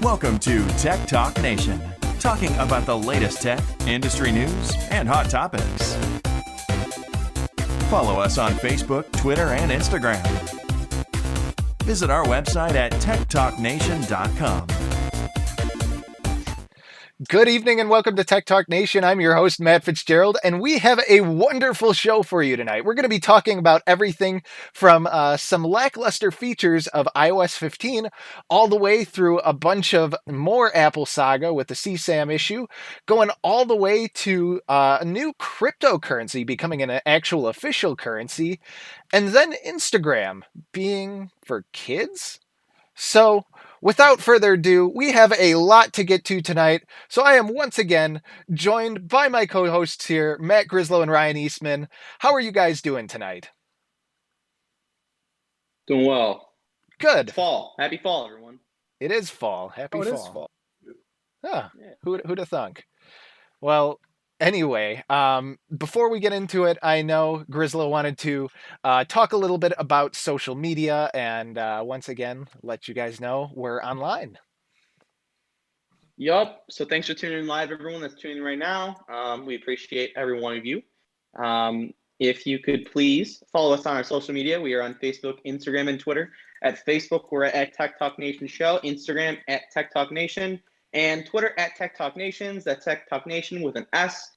Welcome to Tech Talk Nation, talking about the latest tech, industry news, and hot topics. Follow us on Facebook, Twitter, and Instagram. Visit our website at techtalknation.com. Good evening and welcome to Tech Talk Nation. I'm your host, Matt Fitzgerald, and we have a wonderful show for you tonight. We're going to be talking about everything from some lackluster features of iOS 15 all the way through a bunch of more Apple saga with the CSAM issue, going all the way to a new cryptocurrency becoming an actual official currency, and then Instagram being for kids. So, without further ado, we have a lot to get to tonight. So I am once again joined by my co-hosts here, Matt Grislow and Ryan Eastman. How are you guys doing tonight? Doing well. Good. It's fall. Happy fall, everyone. It is fall. Happy fall. It is fall. Ah, who'd have thunk? Well, anyway, before we get into it, I know Grislow wanted to talk a little bit about social media and once again, let you guys know we're online. Yup. So thanks for tuning in live, everyone that's tuning in right now. We appreciate every one of you. If you could please follow us on our social media. We are on Facebook, Instagram, and Twitter. At Facebook, we're at Tech Talk Nation Show. Instagram, at Tech Talk Nation. And Twitter, at Tech Talk Nations. That's Tech Talk Nation with an S.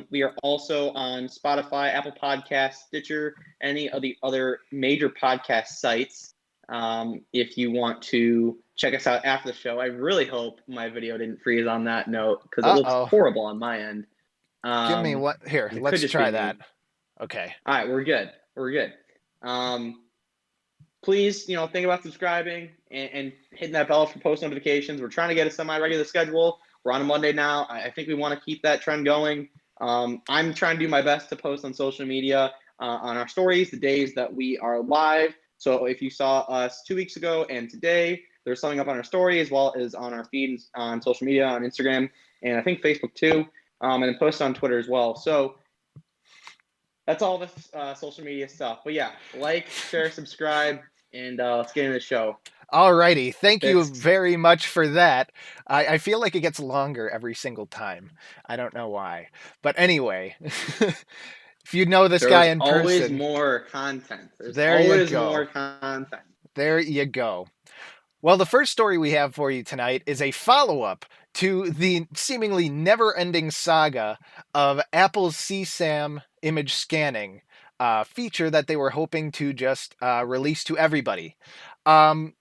We are also on Spotify, Apple Podcasts, Stitcher, any of the other major podcast sites. If you want to check us out after the show, I really hope my video didn't freeze on that note because it looks horrible on my end. Give me what? Here, let's try that. Okay. All right, we're good. We're good. Please, think about subscribing and hitting that bell for post notifications. We're trying to get a semi-regular schedule. We're on a Monday now. I think we want to keep that trend going. I'm trying to do my best to post on social media on our stories the days that we are live. So if you saw us 2 weeks ago and today, there's something up on our story as well as on our feeds on social media, on Instagram, and I think Facebook too, and then post on Twitter as well. So that's all the social media stuff. But yeah, like, share, subscribe, and let's get into the show. Alrighty, thank you very much for that. I feel like it gets longer every single time. I don't know why. But anyway, if you know this guy in person... There's always more content. There you go. More content. There you go. Well, the first story we have for you tonight is a follow-up to the seemingly never-ending saga of Apple's CSAM image scanning feature that they were hoping to just release to everybody.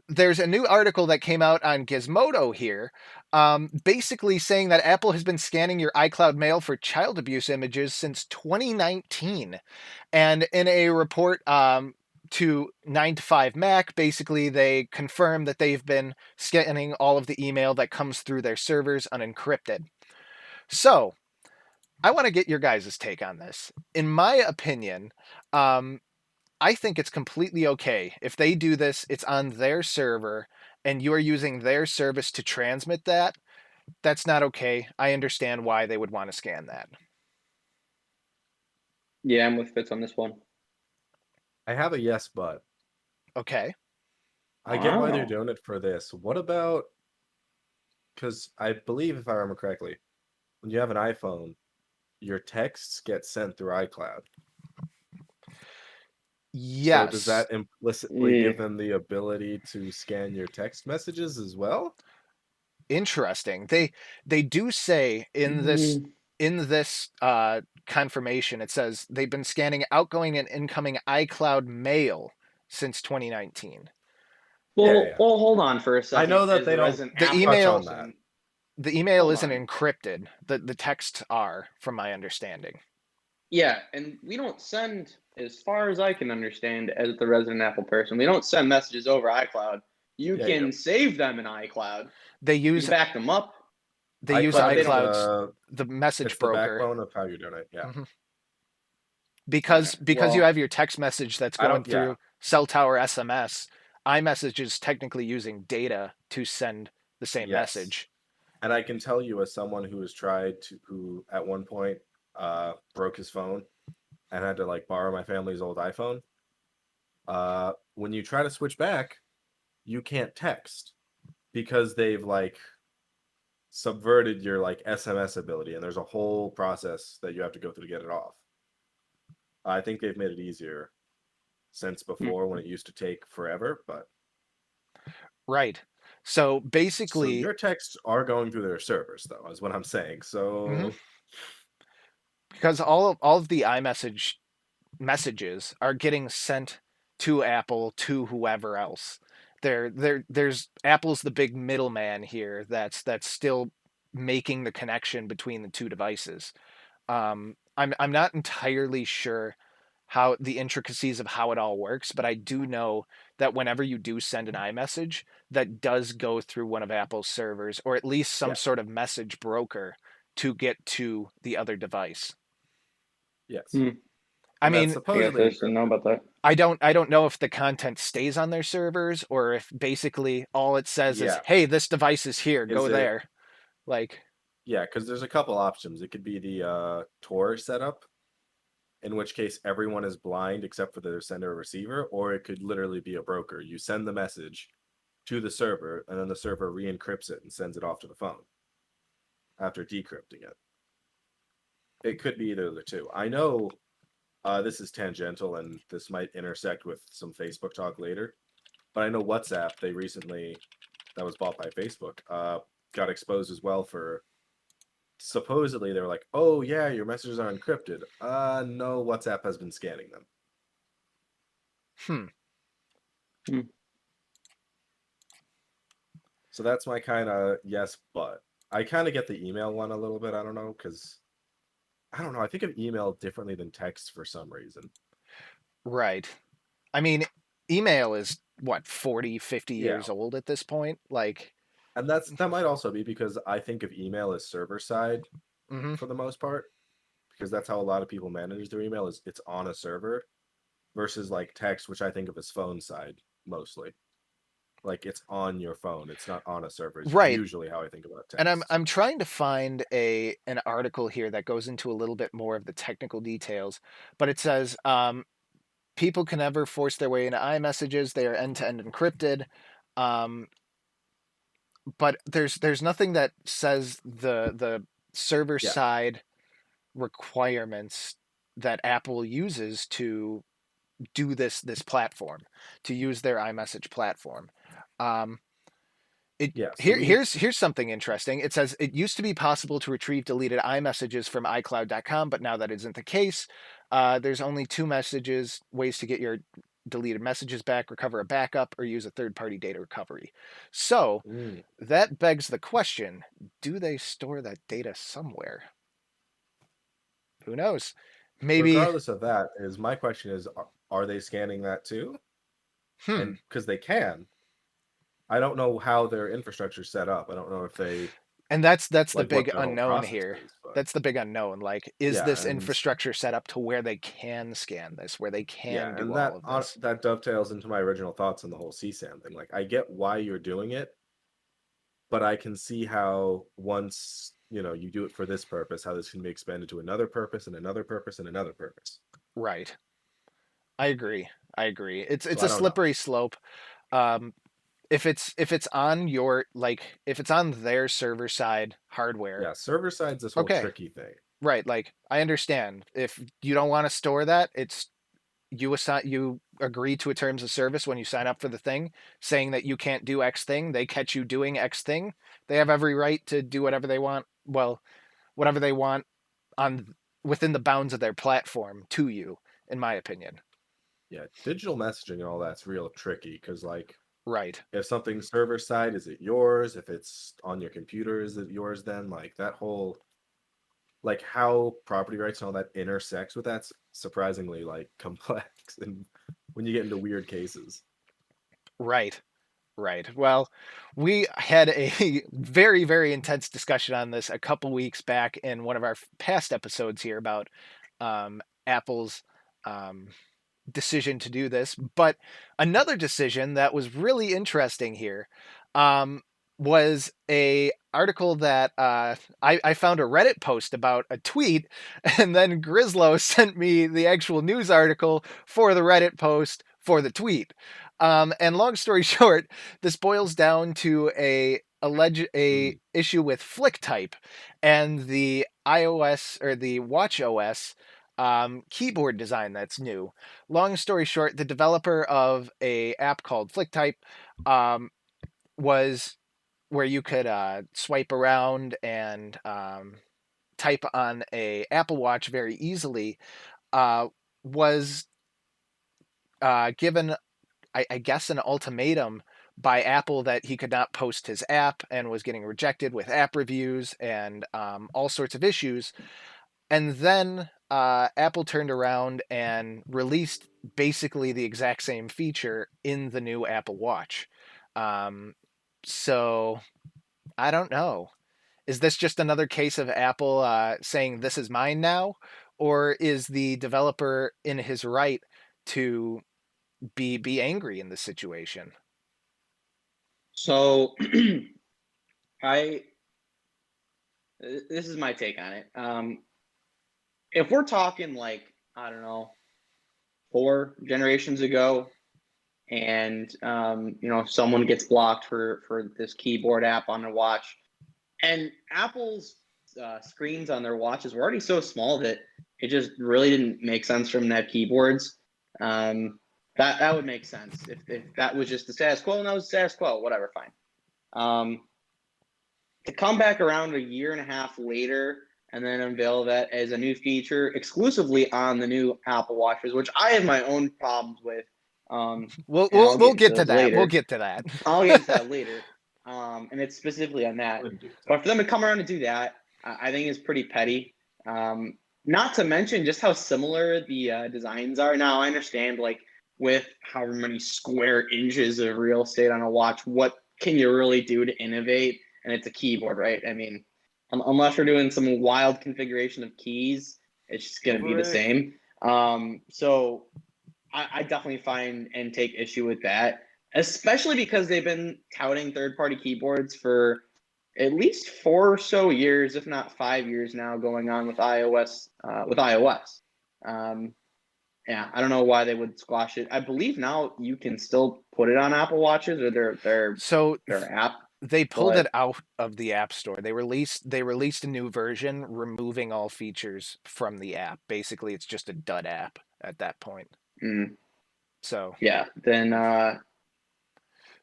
There's a new article that came out on Gizmodo here, basically saying that Apple has been scanning your iCloud mail for child abuse images since 2019. And in a report to 9to5Mac, basically they confirm that they've been scanning all of the email that comes through their servers unencrypted. So, I want to get your guys' take on this. In my opinion, I think it's completely okay. If they do this, it's on their server, and you are using their service to transmit that. That's not okay. I understand why they would want to scan that. Yeah, I'm with Fitz on this one. I have a yes, but. Okay. I get why they're doing it for this. What about... Because I believe, if I remember correctly, when you have an iPhone, your texts get sent through iCloud. Yes. So does that implicitly give them the ability to scan your text messages as well? Interesting. They do say in this confirmation, it says they've been scanning outgoing and incoming iCloud mail since 2019. Well, hold on for a second. I know that they don't. The email touch on that. The email isn't encrypted. The texts are, from my understanding. Yeah, and we don't send, as far as I can understand, as the resident Apple person, we don't send messages over iCloud. You can save them in iCloud. They use you back them up. They use iCloud's the message broker. The backbone of how you're doing it. Yeah. Mm-hmm. Because you have your text message that's going through cell tower SMS. iMessage is technically using data to send the same message. And I can tell you, as someone who has who at one point broke his phone and had to borrow my family's old iPhone. When you try to switch back, you can't text because they've like subverted your like SMS ability, and there's a whole process that you have to go through to get it off. I think they've made it easier since before when it used to take forever, but Right. So so basically, your texts are going through their servers though, is what I'm saying. mhm, So because all of the iMessage messages are getting sent to Apple to whoever else. There's Apple's the big middleman here that's still making the connection between the two devices. I'm not entirely sure how the intricacies of how it all works, but I do know that whenever you do send an iMessage, that does go through one of Apple's servers, or at least some yes, sort of message broker to get to the other device. yes. Hmm. I And that's mean, I guess I supposedly just didn't know encrypted. about that. I don't know if the content stays on their servers or if basically all it says is, Yeah. "Hey, this device is here, Is go it there." Like, Yeah, because there's a couple options. It could be the Tor setup, in which case everyone is blind except for the sender or receiver, or it could literally be a broker. You send the message to the server, and then the server re-encrypts it and sends it off to the phone after decrypting it. It could be either of the two. I know this is tangential, and this might intersect with some Facebook talk later, but I know WhatsApp, they recently, that was bought by Facebook, got exposed as well for supposedly they were like, oh yeah, your messages are encrypted. No, WhatsApp has been scanning them. hmm, Hmm. So that's my kind of yes, but I kind of get the email one a little bit. I don't know, because I don't know. I think of email differently than text for some reason. right. I mean, email is what, 40, 50 Yeah. years old at this point? Like, And that might also be because I think of email as server side mhm. for the most part, because that's how a lot of people manage their email is it's on a server versus like text, which I think of as phone side mostly. Like it's on your phone. It's not on a server is Right. usually how I think about And I'm text. I'm trying to find an article here that goes into a little bit more of the technical details, but it says people can never force their way into iMessages. They are end-to-end encrypted. Um, but there's nothing that says the server Yeah. side requirements that Apple uses to do this platform, to use their iMessage platform. Um, it Yeah. So here we here's something interesting. It says it used to be possible to retrieve deleted iMessages from iCloud.com, but now that isn't the case. There's only two ways to get your deleted messages back: recover a backup or use a third-party data recovery. So mm, that begs the question: do they store that data somewhere? Who knows? Maybe. regardless of that, is my question is are they scanning that too? Hmm. And because they can, I don't know how their infrastructure is set up. I don't know if they And that's the like what big their whole unknown process here. is, but That's the big unknown. Like, is yeah, this and infrastructure set up to where they can scan this, where they yeah, can do and all of this? that dovetails into my original thoughts on the whole CSAM thing. Like I get why you're doing it, but I can see how once, you do it for this purpose, how this can be expanded to another purpose and another purpose and another purpose. Right. I agree. I agree. So It's I a don't know. slippery slope. Um, if it's on your, like, if it's on their server side hardware, Yeah, server side's this whole okay. tricky thing. Right. Like, I understand. If you don't want to store that, you agree to a terms of service when you sign up for the thing, saying that you can't do X thing. They catch you doing X thing. They have every right to do whatever they want. Well, whatever they want on within the bounds of their platform to you, in my opinion. Yeah, digital messaging and all that's real tricky because like Right. if something's server side, is it yours? If it's on your computer, is it yours then? Like that whole like how property rights and all that intersects with that's surprisingly like complex and when you get into weird cases. Right. Right. Well, we had a very, very intense discussion on this a couple weeks back in one of our past episodes here about Apple's um, decision to do this. But another decision that was really interesting here um, was a article that I found a Reddit post about a tweet, and then Grislow sent me the actual news article for the Reddit post for the tweet. And long story short, this boils down to a issue with FlickType and the iOS or the Watch OS keyboard design that's new. Long story short, the developer of a app called FlickType was where you could swipe around and type on a Apple Watch very easily, was given, I guess, an ultimatum by Apple that he could not post his app and was getting rejected with app reviews and all sorts of issues. And then Apple turned around and released basically the exact same feature in the new Apple Watch. So I don't know. Is this just another case of Apple saying this is mine now? Or is the developer in his right to be angry in this situation? So I this is my take on it. If we're talking like, I don't know, 4 generations ago, and someone gets blocked for this keyboard app on their watch, and Apple's screens on their watches were already so small that it just really didn't make sense for them to have keyboards. That would make sense if that was just the status quo, and that was the status quo, whatever, fine. To come back around a year and a half later and then unveil that as a new feature exclusively on the new Apple Watches, which I have my own problems with. We'll get to that. Later. We'll get to that. I'll get to that later. And it's specifically on that. But for them to come around and do that, I think is pretty petty. Not to mention just how similar the designs are. Now, I understand, like, with however many square inches of real estate on a watch, what can you really do to innovate? And it's a keyboard, right? I mean, unless we're doing some wild configuration of keys, it's just going to be the same. So I definitely find and take issue with that, especially because they've been touting third-party keyboards for at least 4 or so years, if not 5 years now, going on with iOS. Yeah, I don't know why they would squash it. I believe now you can still put it on Apple Watches or their app. They pulled it out of the App Store. They released a new version, removing all features from the app. Basically, it's just a dud app at that point. So yeah, then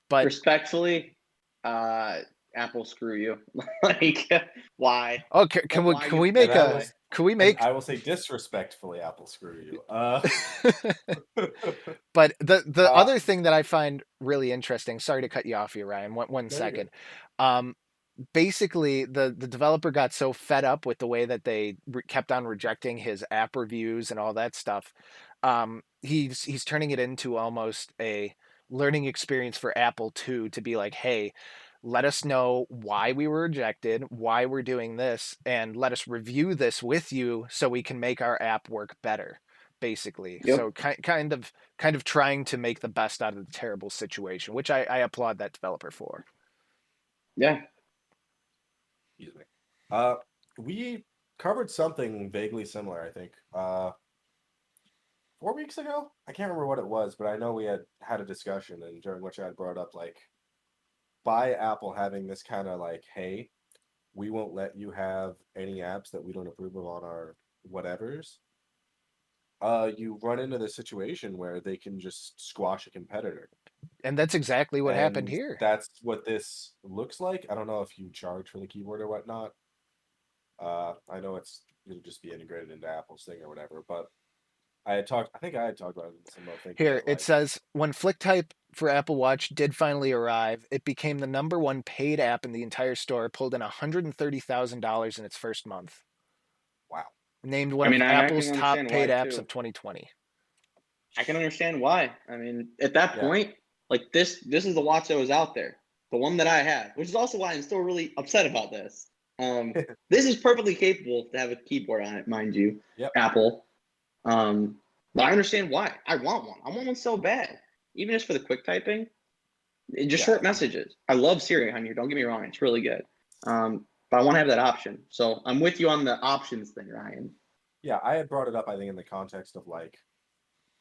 but respectfully, Apple, screw you. Like, why? Oh, can we make a? Can we make? I will say disrespectfully, Apple, screw you. But the other thing that I find really interesting. Sorry to cut you off here, Ryan. One second. Basically, the developer got so fed up with the way that they kept on rejecting his app reviews and all that stuff. He's turning it into almost a learning experience for Apple too, to be like, hey, let us know why we were rejected, why we're doing this, and let us review this with you so we can make our app work better, basically. Yep. So kind of trying to make the best out of the terrible situation, which I applaud that developer for. Yeah. Excuse me. We covered something vaguely similar, I think. 4 weeks ago? I can't remember what it was, but I know we had a discussion, and during which I had brought up, like, by Apple having this kind of like, hey, we won't let you have any apps that we don't approve of on our whatevers. You run into the situation where they can just squash a competitor. And that's exactly what happened here. That's what this looks like. I don't know if you charge for the keyboard or whatnot. I know it'll just be integrated into Apple's thing or whatever, but I think I had talked about it in some other thing. Here, it says, when FlickType for Apple Watch did finally arrive, it became the #1 paid app in the entire store, pulled in $130,000 in its first month. Wow. Named one of Apple's top paid apps of 2020. I can understand why. I mean, at that point, like this is the watch that was out there, the one that I have, which is also why I'm still really upset about this. This is perfectly capable to have a keyboard on it, mind you. Yep. Apple. But I understand why. I want one. I want one so bad. Even just for the quick typing. Just short messages. I love Siri on here. Don't get me wrong. It's really good. But I want to have that option. So I'm with you on the options thing, Ryan. Yeah, I had brought it up, I think, in the context of like,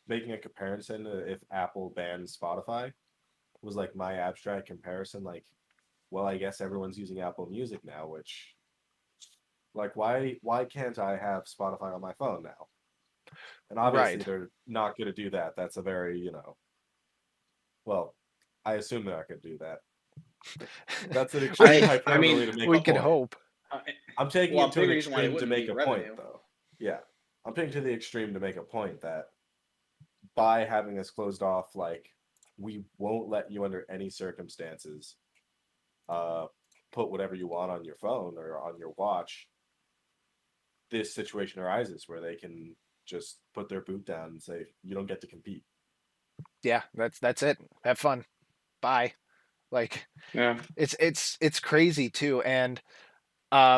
making a comparison to if Apple banned Spotify was like my abstract comparison. Like, well, I guess everyone's using Apple Music now, which like why can't I have Spotify on my phone now? And obviously Right. they're not going to do that. That's a very, well, I assume they're not going to do that. That's an extreme I mean, hyperbole to make We a could point. hope. uh, I'm taking well, it a to big an reason why they extreme to wouldn't make be a point, revenue. though. Yeah. I'm taking it to the extreme to make a point that by having this closed off, like, we won't let you under any circumstances uh, put whatever you want on your phone or on your watch. This situation arises where they can just put their boot down and say, you don't get to compete. Yeah, that's it. Have fun. Bye. Like Yeah. it's crazy too. And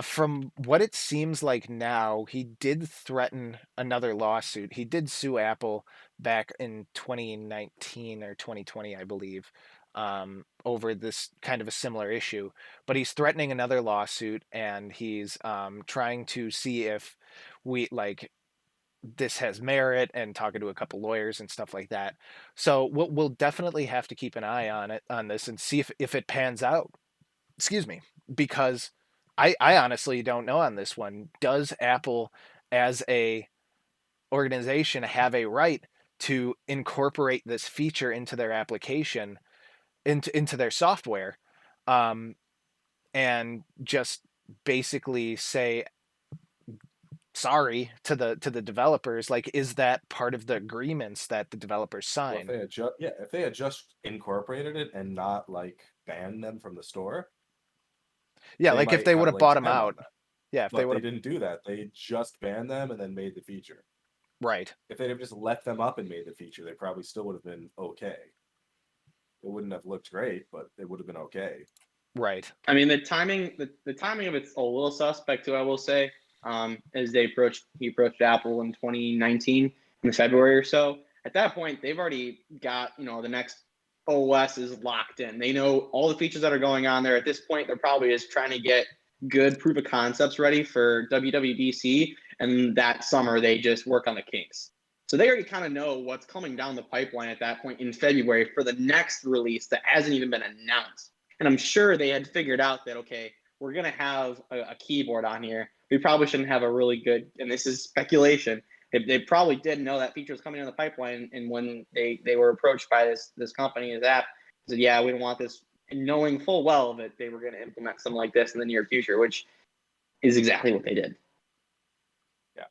from what it seems like now, he did threaten another lawsuit. He did sue Apple back in 2019 or 2020, I believe, over this kind of a similar issue. But he's threatening another lawsuit, and he's trying to see if we like this has merit, and talking to a couple lawyers and stuff like that. So we'll definitely have to keep an eye on it on this and see if it pans out. Excuse me, because I honestly don't know on this one. Does Apple as a organization have a right to incorporate this feature into their application, into their software, um, and just basically say sorry to the developers? Like, is that part of the agreements that the developers Well, if sign? they had just if they had just incorporated it and not like banned them from the store, Yeah, they like if might they have would a have leg bought to them stand on out. that. Yeah, if they But would they have. didn't do that. They just banned them and then made the feature. Right. If they'd have just let them up and made the feature, they probably still would have been okay. It wouldn't have looked great, but it would have been okay. Right. I mean, the timing of it's a little suspect too. I will say, as he approached Apple in 2019 in February or so. At that point, they've already got the next OS is locked in. They know all the features that are going on there. At this point, they're probably just trying to get good proof of concepts ready for WWDC, and that summer they just work on the kinks. So they already kind of know what's coming down the pipeline at that point in February for the next release that hasn't even been announced. And I'm sure they had figured out that, okay, we're going to have a keyboard on here. We probably shouldn't have a really good, and this is speculation. They probably did know that feature was coming in the pipeline. And when they were approached by this company, this app, said, yeah, we don't want this. And knowing full well that they were going to implement something like this in the near future, which is exactly what they did. Yeah.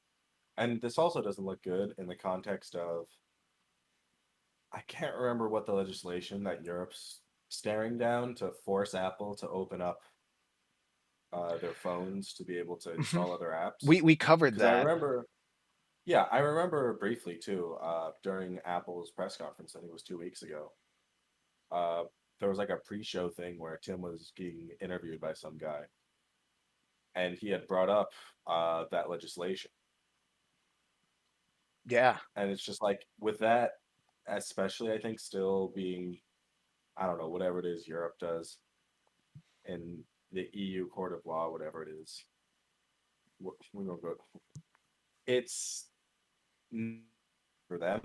And this also doesn't look good in the context of, I can't remember what the legislation that Europe's staring down to force Apple to open up their phones to be able to Mhm. install other apps. We covered Because I that. remember, yeah, I remember briefly too, during Apple's press conference, I think it was 2 weeks ago. Uh, there was like a pre-show thing where Tim was being interviewed by some guy, and he had brought up that legislation. Yeah. And it's just like with that, especially I think still being, I don't know, whatever it is Europe does in the EU Court of Law, whatever it is. We don't go. It's for them,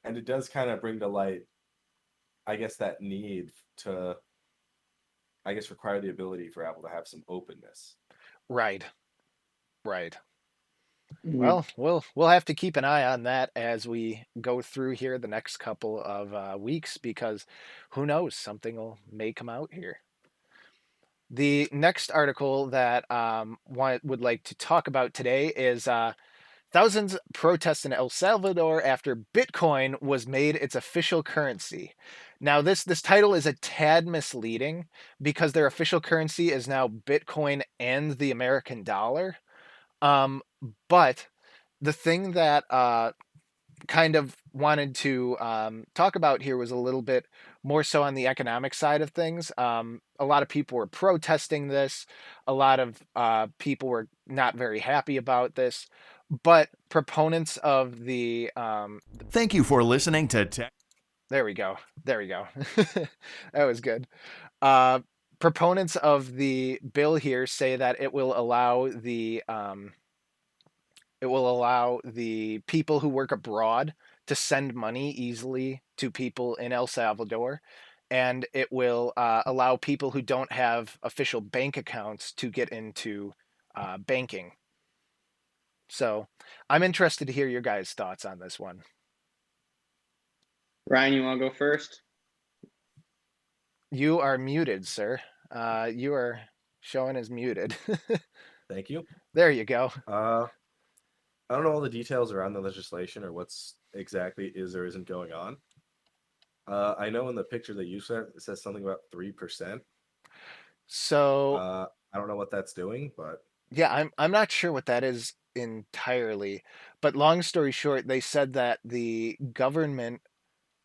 and it does kind of bring to light, I guess, that need to, I guess, require the ability for Apple to have some openness. Right. Right. Mm-hmm. Well, we'll have to keep an eye on that as we go through here the next couple of weeks, because who knows, may come out here. The next article that would like to talk about today is thousands protest in El Salvador after Bitcoin was made its official currency. Now, this title is a tad misleading because their official currency is now Bitcoin and the American dollar. Um, but the thing that kind of wanted to talk about here was a little bit more so on the economic side of things. A lot of people were protesting this. A lot of people were not very happy about this. But proponents of the Thank you for listening to Tech. there we go, there we go, that was good. Uh, Proponents of the bill here say that it will allow the It will allow the people who work abroad to send money easily to people in El Salvador, and it will allow people who don't have official bank accounts to get into banking. So I'm interested to hear your guys' thoughts on this one. Ryan, you want to go first? You are muted, sir. You are showing as muted. Thank you. There you go. I don't know all the details around the legislation or what's exactly is or isn't going on. I know in the picture that you sent, it says something about 3%. So I don't know what that's doing, but yeah, I'm not sure what that is entirely, but long story short, they said that the government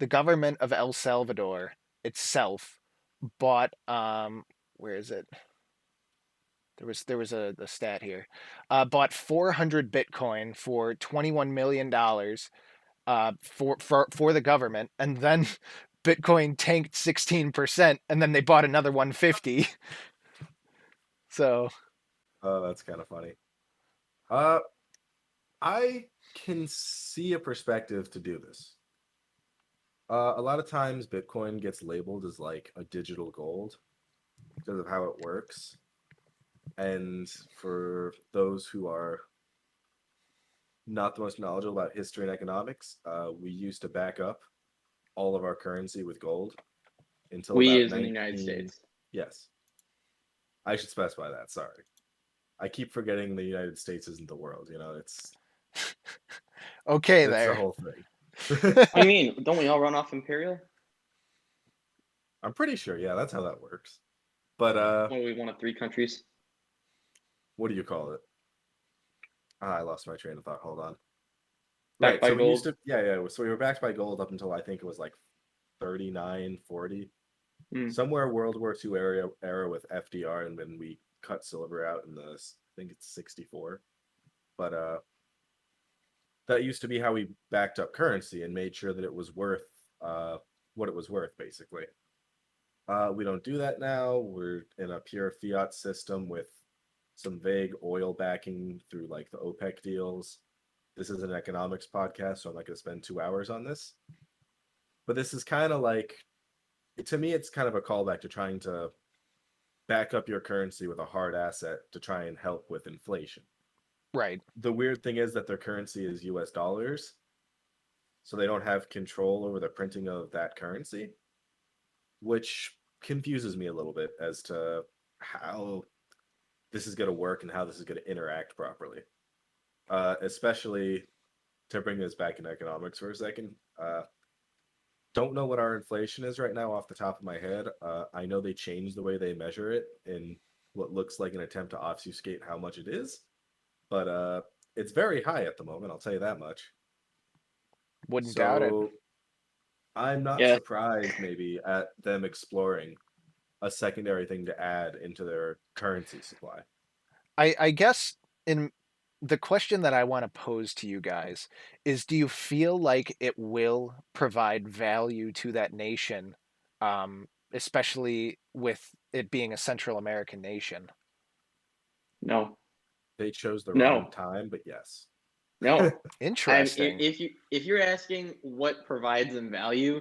of El Salvador itself bought where is it? There was a stat here. Bought 400 Bitcoin for $21 million for the government, and then Bitcoin tanked 16%, and then they bought another 150. So that's kind of funny. I can see a perspective to do this. A lot of times Bitcoin gets labeled as like a digital gold because of how it works. And for those who are not the most knowledgeable about history and economics, we used to back up all of our currency with gold until We about as in the United States. Yes. I should specify that, sorry. I keep forgetting the United States isn't the world, it's okay the there. whole thing. What do you mean? Don't we all run off Imperial? I'm pretty sure, yeah, that's how that works. But What are we, one of 3 countries? what do you call it? I lost my train of thought. Hold on. Backed Right, by so we used gold? to, yeah, so we were backed by gold up until I think it was like 39, 40. Hmm. Somewhere World War II era with FDR, and then we cut silver out in I think it's 64. But that used to be how we backed up currency and made sure that it was worth what it was worth, basically. We don't do that now. We're in a pure fiat system with some vague oil backing through like the OPEC deals. This is an economics podcast, so I'm not going to spend 2 hours on this. But this is kind of like, to me, it's kind of a callback to trying to back up your currency with a hard asset to try and help with inflation. Right. The weird thing is that their currency is US dollars, so they don't have control over the printing of that currency, which confuses me a little bit as to how this is going to work and how this is going to interact properly. Especially to bring this back in economics for a second. Don't know what our inflation is right now off the top of my head. I know they changed the way they measure it in what looks like an attempt to obfuscate how much it is, but it's very high at the moment, I'll tell you that much. Wouldn't doubt it. So I'm not Yeah. surprised maybe at them exploring a secondary thing to add into their currency supply. I guess in the question that I want to pose to you guys is, do you feel like it will provide value to that nation, especially with it being a Central American nation? No. They chose the wrong No. time, but yes. No. Interesting. If you're asking what provides them value,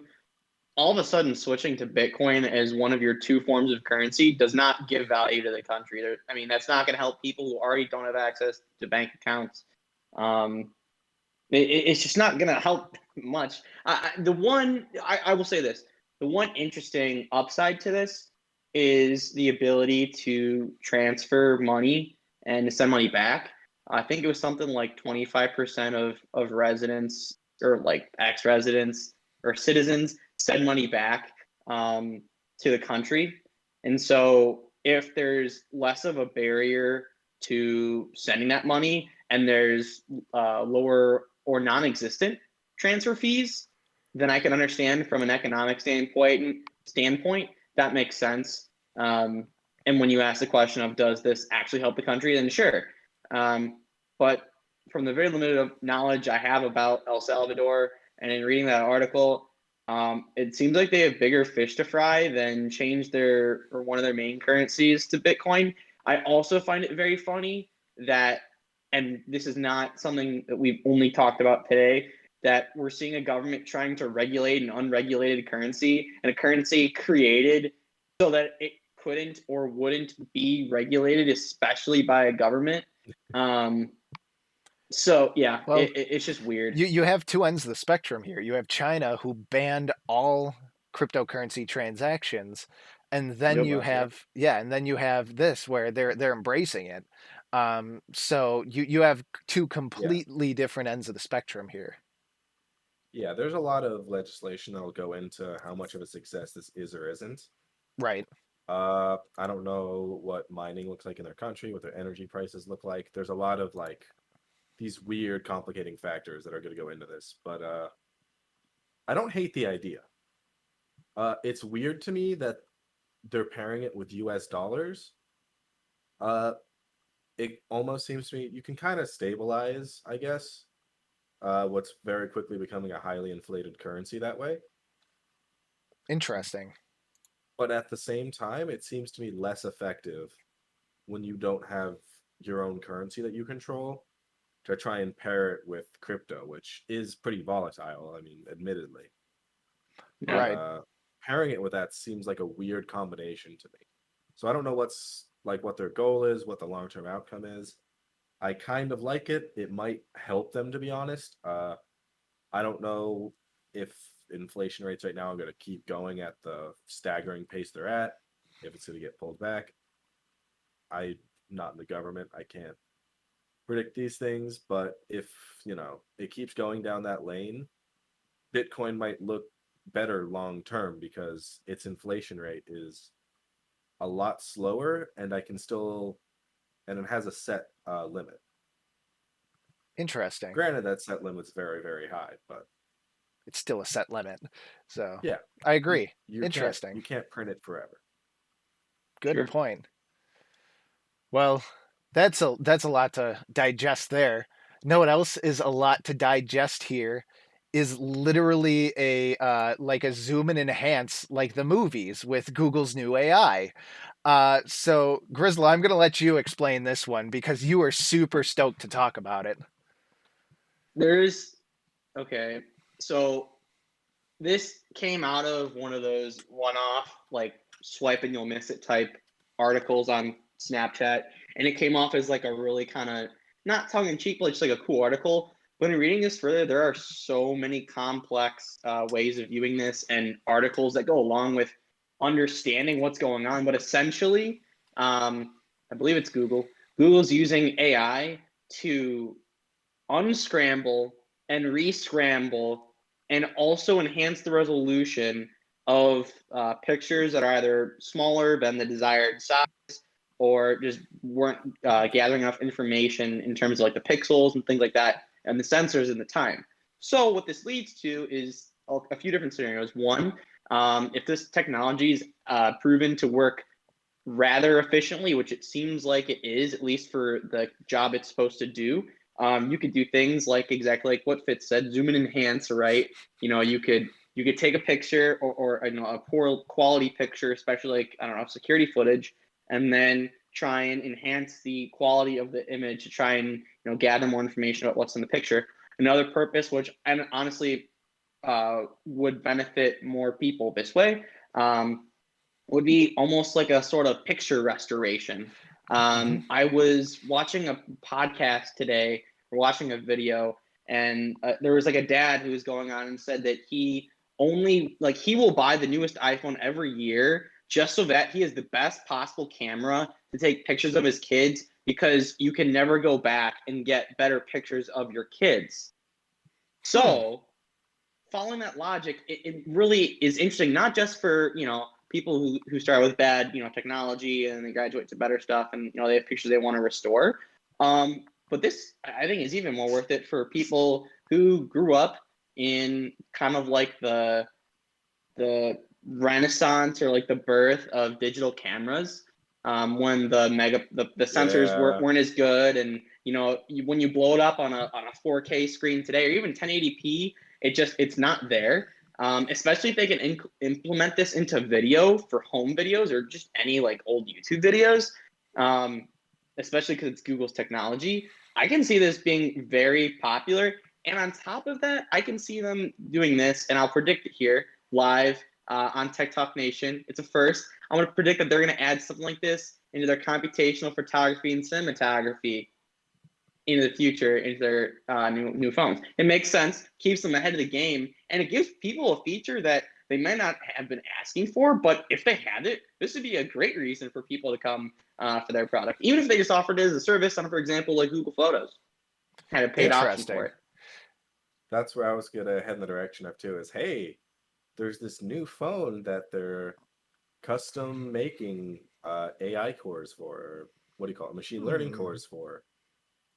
all of a sudden switching to Bitcoin as one of your 2 forms of currency does not give value to the country. That's not going to help people who already don't have access to bank accounts. It's just not going to help much. I will say this: the one interesting upside to this is the ability to transfer money and to send money back. I think it was something like 25% of residents or like ex-residents or citizens send money back to the country. And so if there's less of a barrier to sending that money and there's lower or non-existent transfer fees, then I can understand from an economic standpoint that makes sense. And when you ask the question of does this actually help the country, then sure. But from the very limited knowledge I have about El Salvador and in reading that article, it seems like they have bigger fish to fry than change one of their main currencies to Bitcoin. I also find it very funny that and this is not something that we've only talked about today, that we're seeing a government trying to regulate an unregulated currency, and a currency created so that it couldn't or wouldn't be regulated, especially by a government. So yeah, Well, it's just weird. you have two ends of the spectrum here. You have China, who banned all cryptocurrency transactions, and then Yep. you Last year. have and then you have this where they're embracing it. So you have two completely different ends of the spectrum here. Yeah, there's a lot of legislation that'll go into how much of a success this is or isn't. Right. I don't know what mining looks like in their country, what their energy prices look like. There's a lot of like these weird complicating factors that are going to go into this, but I don't hate the idea. It's weird to me that they're pairing it with US dollars. It almost seems to me you can kind of stabilize, I guess, what's very quickly becoming a highly inflated currency that way. Interesting. But at the same time, it seems to me less effective when you don't have your own currency that you control to try and pair it with crypto, which is pretty volatile, I mean, admittedly. But Right. pairing it with that seems like a weird combination to me. So I don't know what's like what their goal is, what the long-term outcome is. I kind of like it. It might help them, to be honest. I don't know if inflation rates right now are going to keep going at the staggering pace they're at, if it's going to get pulled back. I'm not in the government. I can't predict these things, but if, it keeps going down that lane, Bitcoin might look better long term because its inflation rate is a lot slower and and it has a set limit. Interesting. Granted, that set limit's very, very high, but It's still a set limit. So yeah, I you, agree. you can't Interesting. you can't print it forever. Good Sure. point. Well, that's a lot to digest there. Know what else is a lot to digest here is literally a like a zoom and enhance like the movies with Google's new AI. So Grizzle, I'm gonna let you explain this one because you are super stoked to talk about it. There's okay. So this came out of one of those one-off like swipe and you'll miss it type articles on Snapchat, and it came off as like a really kind of not tongue-in-cheek, but just like a cool article. But in reading this further, there are so many complex ways of viewing this and articles that go along with understanding what's going on. But essentially, I believe it's Google. Google's using AI to unscramble and rescramble and also enhance the resolution of pictures that are either smaller than the desired size or just weren't gathering enough information in terms of like the pixels and things like that and the sensors and the time. So what this leads to is a few different scenarios. One, if this technology is proven to work rather efficiently, which it seems like it is, at least for the job it's supposed to do, you could do things like exactly like what Fitz said, zoom and enhance, right? You could take a picture or a poor quality picture, especially like, I don't know, security footage, and then try and enhance the quality of the image to try and gather more information about what's in the picture. Another purpose, which honestly would benefit more people this way, would be almost like a sort of picture restoration. I was watching a podcast today, or watching a video, and there was like a dad who was going on and said that he will buy the newest iPhone every year just so that he has the best possible camera to take pictures of his kids, because you can never go back and get better pictures of your kids. So following that logic, it really is interesting, not just for people who start with bad technology and then graduate to better stuff, and they have pictures they want to restore. But this, I think, is even more worth it for people who grew up in kind of like the renaissance or like the birth of digital cameras, when the sensors Yeah. weren't as good, and when you blow it up on a 4K screen today or even 1080p, it's not there. Especially if they can implement this into video for home videos or just any like old YouTube videos, especially because it's Google's technology. I can see this being very popular. And on top of that, I can see them doing this, and I'll predict it here live on TikTok Nation. It's a first. I'm going to predict that they're going to add something like this into their computational photography and cinematography into the future, into their new phones. It makes sense, keeps them ahead of the game, and it gives people a feature that they might not have been asking for, but if they had it, this would be a great reason for people to come for their product. Even if they just offered it as a service on, for example, like Google Photos, had a paid option for it. That's where I was gonna head in the direction of too. Is hey, there's this new phone that they're custom making AI cores for, or what do you call it, machine learning cores for,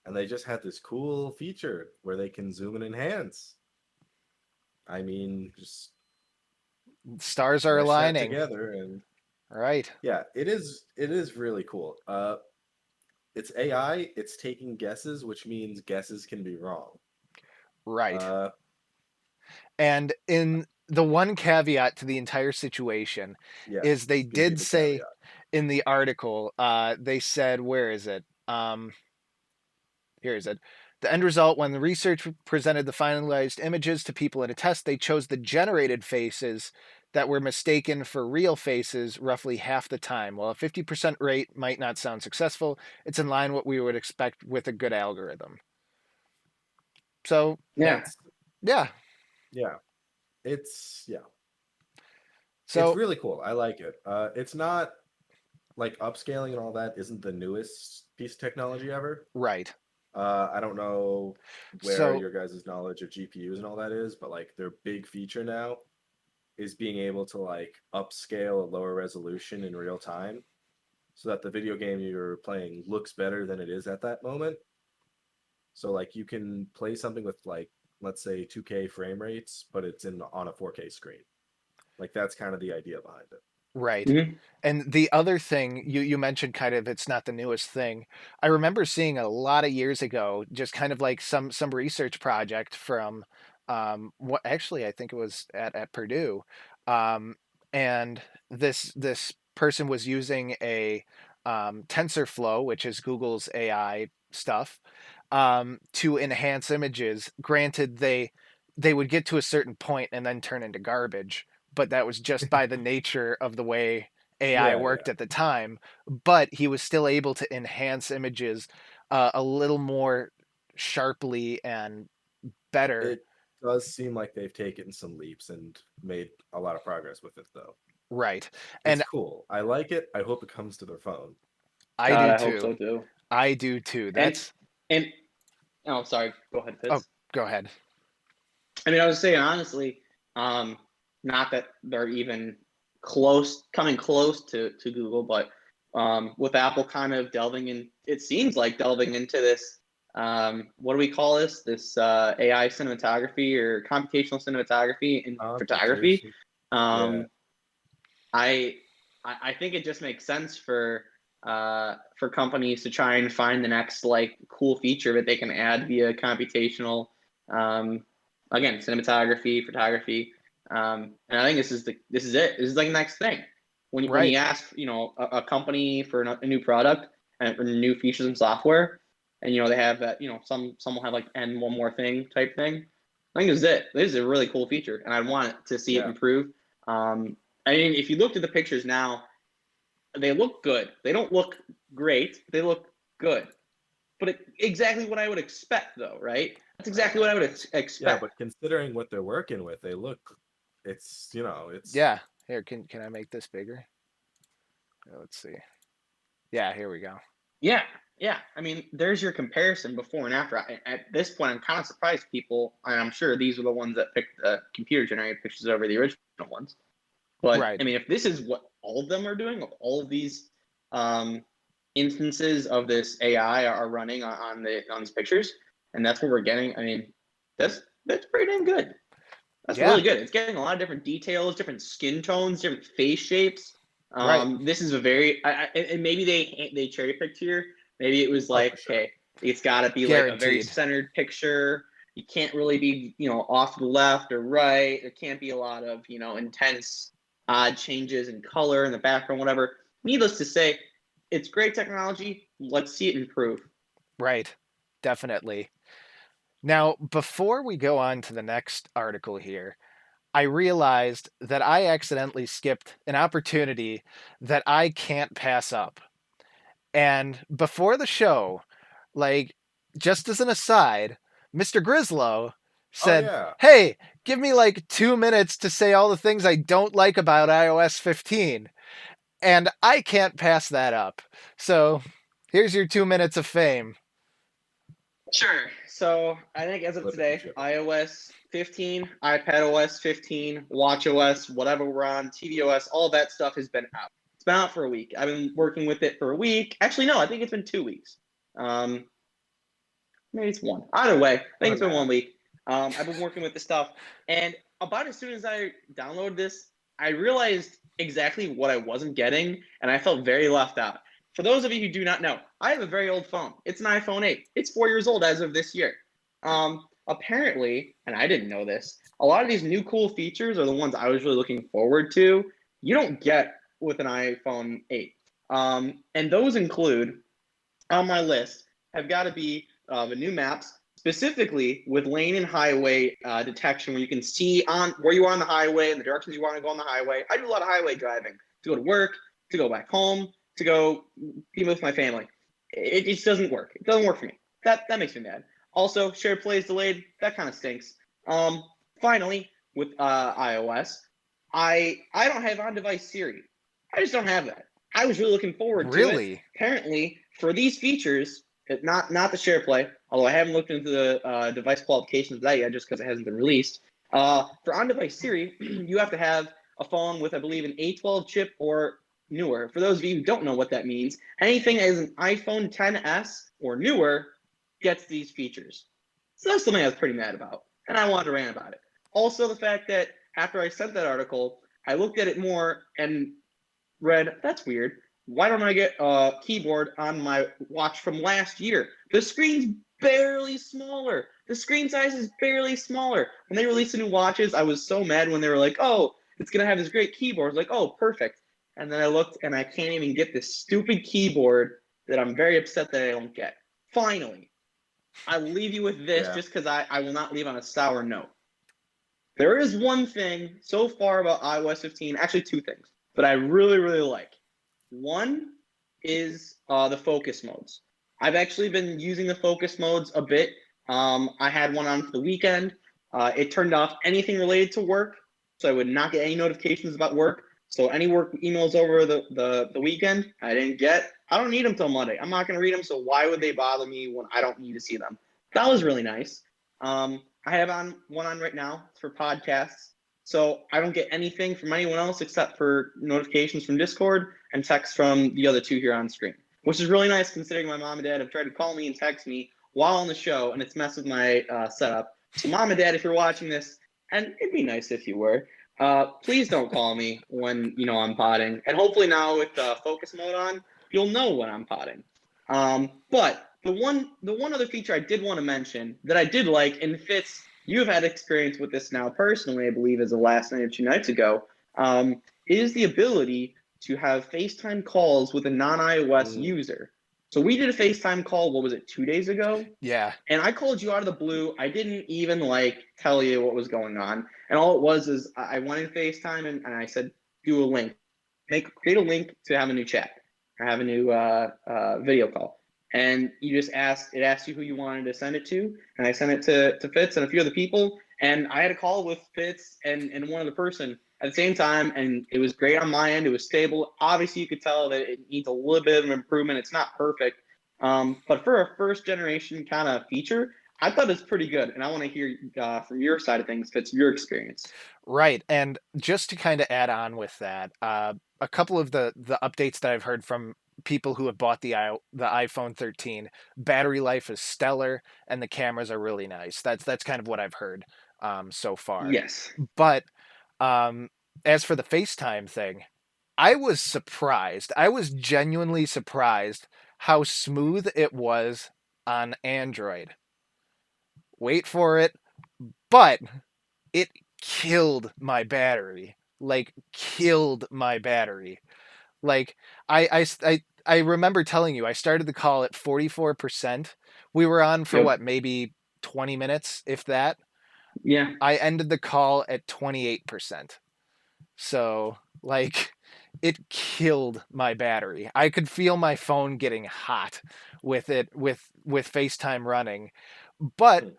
and they just had this cool feature where they can zoom and enhance. I mean, just Stars are mesh that aligning. together, and Right. yeah, it is really cool. It's AI, it's taking guesses, which means guesses can be wrong. Right. Uh, And in the one caveat to the entire situation yes, is they give me did the say caveat. in the article, they said, where is it? Here is it. The end result, when the research presented the finalized images to people in a test, they chose the generated faces that were mistaken for real faces roughly half the time. While a 50% rate might not sound successful, it's in line what we would expect with a good algorithm. So, Yeah. yeah. It's So, really cool. I like it. It's not like upscaling and all that isn't the newest piece of technology ever. right. I don't know where So, your guys' knowledge of GPUs and all that is, but like their big feature now is being able to like upscale a lower resolution in real time so that the video game you're playing looks better than it is at that moment. So like you can play something with like let's say 2K frame rates, but it's on a 4K screen. Like that's kind of the idea behind it. right. Mm-hmm. And the other thing you mentioned, kind of, it's not the newest thing. I remember seeing a lot of years ago, just kind of like some research project from what actually I think it was at Purdue, um, and this person was using a TensorFlow, which is Google's AI stuff, to enhance images. Granted, they would get to a certain point and then turn into garbage, but that was just by the nature of the way AI Yeah, worked at the time. But he was still able to enhance images a little more sharply and better. it does seem like they've taken some leaps and made a lot of progress with it though. Right. It's And cool. I like it. I hope it comes to their phone. I God, do I hope too. so too. I do too. And That's and oh, sorry. Go ahead, oh, Fitz. go ahead. I mean, I was saying honestly, um, not that they're even coming close to Google, but with Apple kind of delving in, it seems like delving into this. What do we call this? This AI cinematography or computational cinematography in photography. Computation. Yeah. Um, I I think it just makes sense for companies to try and find the next like cool feature that they can add via computational um, again cinematography, photography, and I think this is it. This is like the next thing. When Right. you ask a company for a new product and for new features and software, and they have that some will have like and one more thing type thing. I think this is it. This is a really cool feature, and I want to see it Yeah. improve. I mean, if you looked at the pictures now, they look good. They don't look great. They look good. But exactly what I would expect, though, right? That's exactly what I would Yeah, expect. but considering what they're working with, they look it's Yeah. Here, can I make this bigger? Let's see. Yeah, here we go. Yeah, yeah. I mean, there's your comparison before and after. At this point, I'm kind of surprised people, and I'm sure these are the ones that picked the computer-generated pictures over the original ones. But Right. I mean, if this is what all of them are doing, all of these um, instances of this AI are running on these pictures, and that's what we're getting. I mean, that's pretty damn good. That's Yeah. really good. It's getting a lot of different details, different skin tones, different face shapes. Right. This is a very and maybe they cherry picked here. Maybe it was oh for like, sure. okay, it's got to be like a very Guaranteed. centered picture. You can't really be off to the left or right. There can't be a lot of intense odd changes in color in the background, whatever. Needless to say, it's great technology. Let's see it improve. Right. definitely. Now, before we go on to the next article here, I realized that I accidentally skipped an opportunity that I can't pass up. And before the show, like, just as an aside, Mr. Grislow Oh said, yeah. "Hey, give me like 2 minutes to say all the things I don't like about iOS 15." And I can't pass that up. So here's your 2 minutes of fame. Sure. So I think as of Flip it to today, Joe. iOS 15, iPadOS 15, watchOS, whatever we're on, tvOS, all that stuff has been out. It's been out for a week. I've been working with it for a week. Actually, no, I think it's been 2 weeks. Maybe it's one. Either way, I think it's been 1 week. I've been working with this stuff, and about as soon as I downloaded this, I realized exactly what I wasn't getting, and I felt very left out. For those of you who do not know, I have a very old phone. It's an iPhone 8. It's 4 years old as of this year. Apparently, and I didn't know this, a lot of these new cool features are the ones I was really looking forward to. You don't get with an iPhone 8. And those include, on my list, have got to be the new maps, specifically with lane and highway detection, where you can see on where you are on the highway and the directions you want to go on the highway. I do a lot of highway driving to go to work, to go back home, to go be with my family. It just doesn't work. It doesn't work for me. That makes me mad. Also, share play is delayed. That kind of stinks. Finally, with iOS, I don't have on-device Siri. I just don't have that. I was really looking forward to it. Really? Apparently, for these features, not the share play, although I haven't looked into the device qualifications of that yet just because it hasn't been released. For on-device Siri, you have to have a phone with, I believe, an A12 chip or newer. For those of you who don't know what that means, anything as an iPhone XS or newer gets these features. So that's something I was pretty mad about, and I wanted to rant about it. Also, the fact that after I sent that article, I looked at it more and read, that's weird. Why don't I get a keyboard on my watch from last year? The screen's barely smaller. The screen size is barely smaller. When they released the new watches, I was so mad when they were like, oh, it's going to have this great keyboard. I was like, oh, perfect. And then I looked and I can't even get this stupid keyboard that I'm very upset that I don't get. Finally, I'll leave you with this just because I will not leave on a sour note. There is one thing so far about iOS 15, actually two things, that I really, really like. One is the focus modes. I've actually been using the focus modes a bit. I had one on for the weekend. It turned off anything related to work, so I would not get any notifications about work. So any work emails over the weekend, I didn't get. I don't need them till Monday. I'm not going to read them, so why would they bother me when I don't need to see them? That was really nice. I have one on right now for podcasts. So I don't get anything from anyone else except for notifications from Discord and text from the other two here on screen, which is really nice considering my mom and dad have tried to call me and text me while on the show, and it's messed with my setup. So mom and dad, if you're watching this, and it'd be nice if you were, please don't call me when I'm potting. And hopefully now with focus mode on, you'll know when I'm potting. But the one other feature I did want to mention that I did like, and Fitz, you've had experience with this now personally, I believe, as of last night or 2 nights ago, is the ability to have FaceTime calls with a non-iOS user. So we did a FaceTime call, what was it, 2 days ago? Yeah. And I called you out of the blue. I didn't even tell you what was going on. And all it was is I went in FaceTime and I said, do a link. Create a link to have a new chat or have a new video call. And you just asked you who you wanted to send it to. And I sent it to Fitz and a few other people. And I had a call with Fitz and one other person at the same time. And it was great on my end. It was stable. Obviously, you could tell that it needs a little bit of improvement. It's not perfect. But for a first generation kind of feature, I thought it's pretty good. And I want to hear from your side of things, Fitz, your experience. Right. And just to kind of add on with that, a couple of the updates that I've heard from people who have bought the iPhone 13, battery life is stellar and the cameras are really nice. That's kind of what I've heard so far. Yes. But as for the FaceTime thing, I was surprised. I was genuinely surprised how smooth it was on Android. Wait for it. But it killed my battery. Like, killed my battery. Like, I remember telling you I started the call at 44%. We were on for Yep. what, maybe 20 minutes, if that. Yeah. I ended the call at 28%. So, like, it killed my battery. I could feel my phone getting hot with it with FaceTime running. But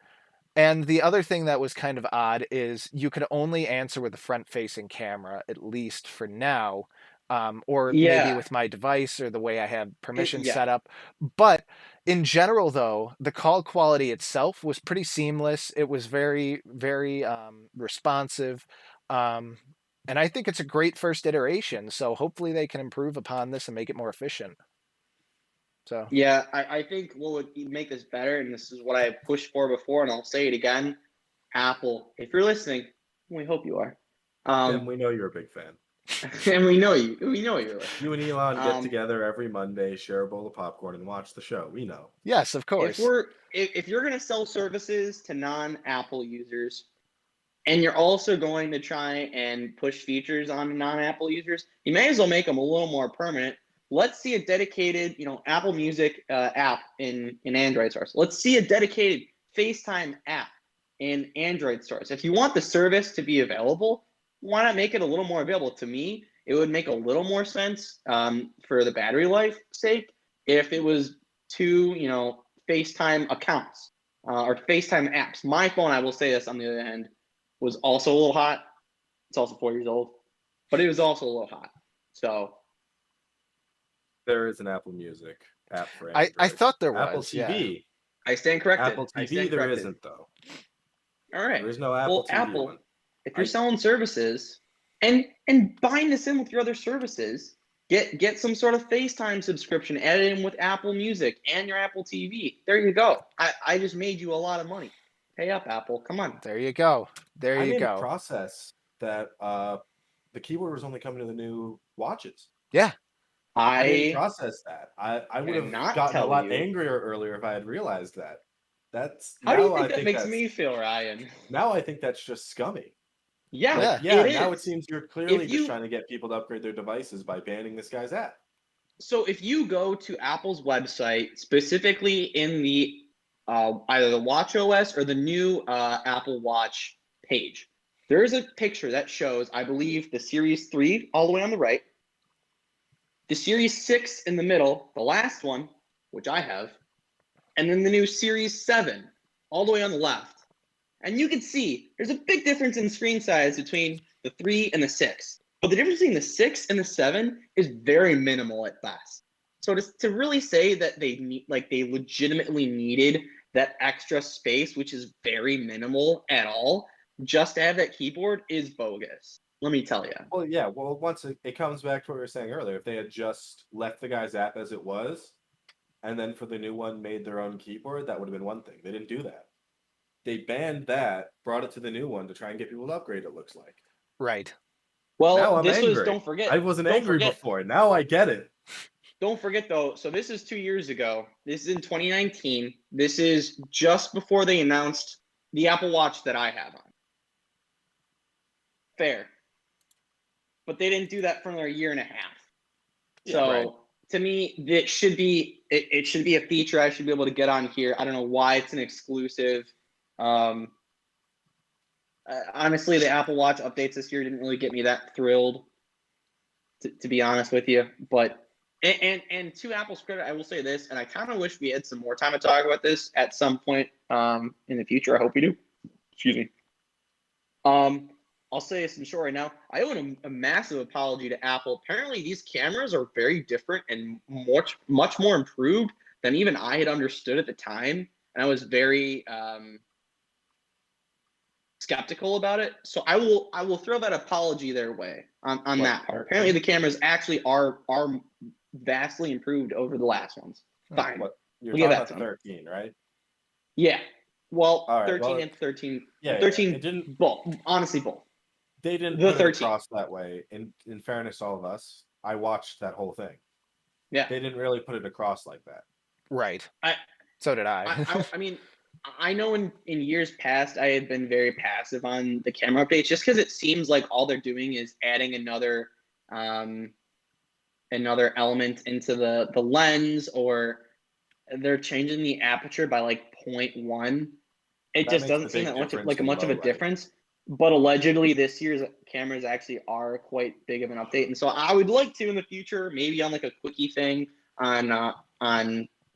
and the other thing that was kind of odd is you could only answer with a front-facing camera, at least for now, or maybe Yeah. with my device or the way I have permissions Yeah. set up. But in general, though, the call quality itself was pretty seamless. It was very, very responsive. Um, and I think it's a great first iteration. So hopefully they can improve upon this and make it more efficient. So Yeah, I think what would make this better, and this is what I pushed for before, and I'll say it again, Apple, if you're listening, we hope you are. Tim, we know you're a big fan. And we know you. We know you're listening. You and Elon get together every Monday, share a bowl of popcorn, and watch the show. We know. yes, of course. If you're gonna sell services to non-Apple users, and you're also going to try and push features on non-Apple users, you may as well make them a little more permanent. Let's see a dedicated, Apple Music app in Android stores. Let's see a dedicated FaceTime app in Android stores. If you want the service to be available, why not make it a little more available? To me, it would make a little more sense for the battery life sake if it was two, FaceTime accounts or FaceTime apps. My phone, I will say this on the other hand, was also a little hot. It's also 4 years old, but it was also a little hot. So there is an Apple Music app for Android. I thought there was. Apple TV. Yeah. I stand corrected. Apple TV, there isn't though. All right. There is no Apple TV Apple, one. if you're selling services and bind this in with your other services, get some sort of FaceTime subscription, add it in with Apple Music and your Apple TV. There you go. I just made you a lot of money. Pay up, Apple. Come on. There you go. I didn't process that the keyboard was only coming to the new watches. Yeah. I didn't process that. I would have gotten a lot angrier earlier if I had realized that. How do you think that makes me feel, Ryan? Now I think that's just scummy. Yeah, now it seems you're clearly just trying to get people to upgrade their devices by banning this guy's app. So if you go to Apple's website, specifically in the either the Watch OS or the new Apple Watch page, there is a picture that shows, I believe, the Series 3 all the way on the right, the Series 6 in the middle, the last one, which I have, and then the new Series 7 all the way on the left. And you can see there's a big difference in screen size between the 3 and the 6. But the difference between the 6 and the 7 is very minimal at best. So to really say that they legitimately needed that extra space, which is very minimal at all, just to have that keyboard is bogus. Let me tell you. Well, yeah. Well, once it comes back to what we were saying earlier, if they had just left the guy's app as it was, and then for the new one made their own keyboard, that would have been one thing. They didn't do that. They banned that, brought it to the new one to try and get people to upgrade, it looks like. Right. Well, now I'm this angry. was, don't forget. I wasn't angry before. Now I get it. Don't forget, though, so this is 2 years ago. This is in 2019. This is just before they announced the Apple Watch that I have on. Fair. But they didn't do that for another year and a half. Yeah, so right. To me, it should be a feature I should be able to get on here. I don't know why it's an exclusive. Honestly, the Apple Watch updates this year didn't really get me that thrilled, to be honest with you. But and to Apple's credit, I will say this, and I kind of wish we had some more time to talk about this at some point in the future. I hope we do. Excuse me. I'll say this in short right now. I owe a massive apology to Apple. Apparently, these cameras are very different and much more improved than even I had understood at the time, and I was very skeptical about it. So I will throw that apology their way on that part. Apparently, the cameras actually are vastly improved over the last ones. Fine. You're talking about the 13, right? Yeah. Well, right, 13 and 13. Yeah, 13. It didn't, both. Honestly, both. They didn't The put 13. it across that way. In fairness to all of us, I watched that whole thing. Yeah. They didn't really put it across like that. Right. So did I. I mean, I know in years past I had been very passive on the camera updates just because it seems like all they're doing is adding another another element into the lens, or they're changing the aperture by like 0.1. It That just makes a doesn't seem big that much of, difference like a from much of low a light. difference. But allegedly, this year's cameras actually are quite big of an update, and so I would like to in the future, maybe on like a quickie thing on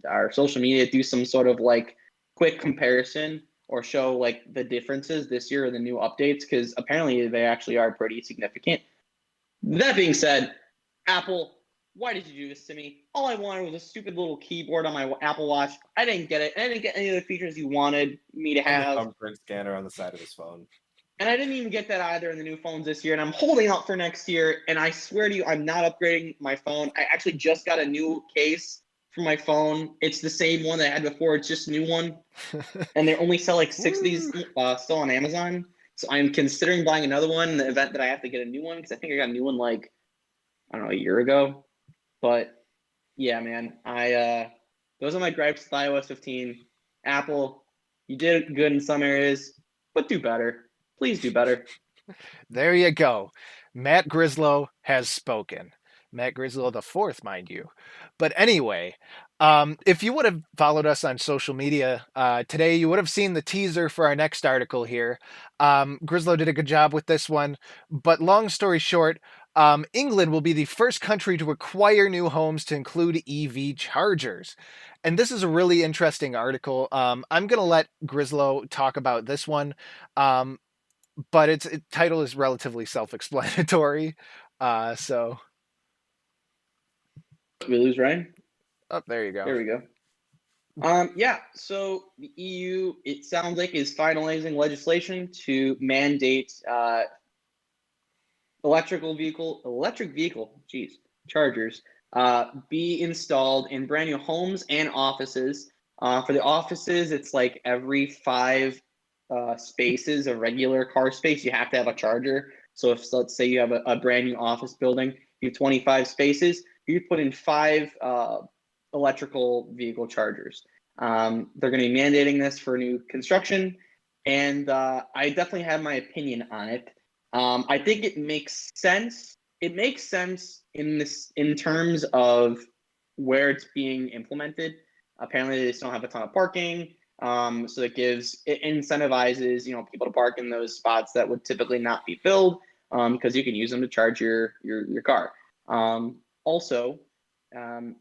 our social media, do some sort of like quick comparison or show like the differences this year or the new updates, because apparently they actually are pretty significant. That being said, Apple, why did you do this to me? All I wanted was a stupid little keyboard on my Apple Watch. I didn't get it. I didn't get any of the features you wanted me to And the have. thumbprint scanner on the side of his phone. And I didn't even get that either in the new phones this year. And I'm holding out for next year. And I swear to you, I'm not upgrading my phone. I actually just got a new case for my phone. It's the same one that I had before. It's just a new one. And they only sell like 6 of these still on Amazon. So I'm considering buying another one in the event that I have to get a new one, because I think I got a new one like, I don't know, a year ago. But yeah, man, those are my gripes with iOS 15. Apple, you did good in some areas, but do better. Please do better. There you go. Matt Grislow has spoken. Matt Grislow the fourth, mind you. But anyway, if you would have followed us on social media today, you would have seen the teaser for our next article here. Grislow did a good job with this one. But long story short, England will be the first country to require new homes to include EV chargers. And this is a really interesting article. I'm going to let Grislow talk about this one. But its title is relatively self-explanatory. So, We lose Ryan? oh, there you go. There we go. Yeah, so the EU, it sounds like, is finalizing legislation to mandate electric vehicle, chargers be installed in brand new homes and offices. For the offices, it's like every 5 spaces of regular car space, you have to have a charger. So if, let's say you have a brand new office building, you have 25 spaces, you put in 5 electrical vehicle chargers. They're going to be mandating this for new construction, and I definitely have my opinion on it. I think it makes sense. It makes sense in terms of where it's being implemented. Apparently, they just don't have a ton of parking, so it incentivizes people to park in those spots that would typically not be filled, because you can use them to charge your car. Also,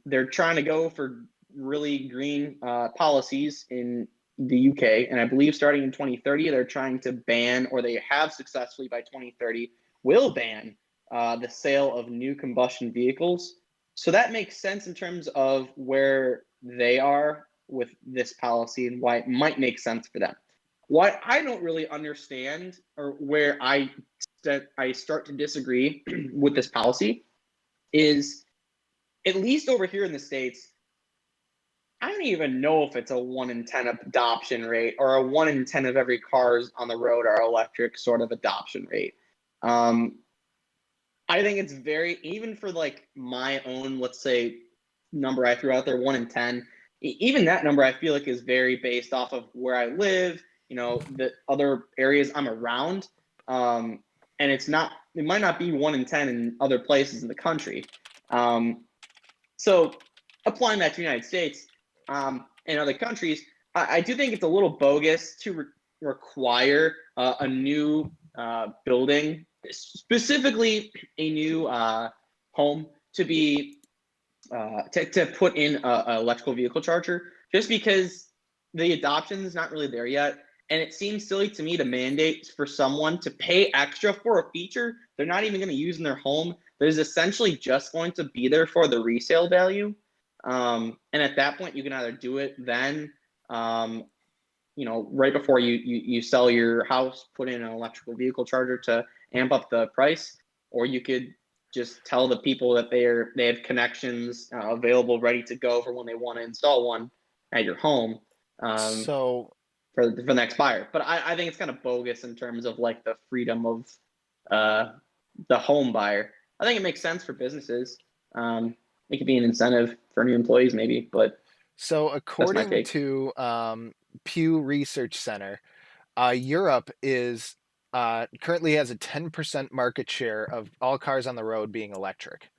they're trying to go for really green policies in the UK, and I believe starting in 2030, they're trying to ban, or they have successfully by 2030, will ban the sale of new combustion vehicles. So that makes sense in terms of where they are with this policy and why it might make sense for them. What I don't really understand, or where I start to disagree with this policy, is at least over here in the States, I don't even know if it's a 1 in 10 adoption rate, or a 1 in 10 of every cars on the road are electric sort of adoption rate. I think it's very, even for like my own, let's say, number I threw out there, 1 in 10, even that number I feel like is very based off of where I live, the other areas I'm around. And it might not be 1 in 10 in other places in the country. So applying that to the United States and other countries, I do think it's a little bogus to require a new building, specifically a new home, to be to put in an electrical vehicle charger, just because the adoption is not really there yet. And it seems silly to me to mandate for someone to pay extra for a feature they're not even going to use in their home, that is essentially just going to be there for the resale value. And at that point, you can either do it then, right before you sell your house, put in an electrical vehicle charger to amp up the price, or you could just tell the people that they have connections available, ready to go for when they want to install one at your home. So For the next buyer. But I think it's kind of bogus in terms of like the freedom of the home buyer. I think it makes sense for businesses. It could be an incentive for new employees maybe, but according take. to Pew Research Center, Europe is currently has a 10% market share of all cars on the road being electric.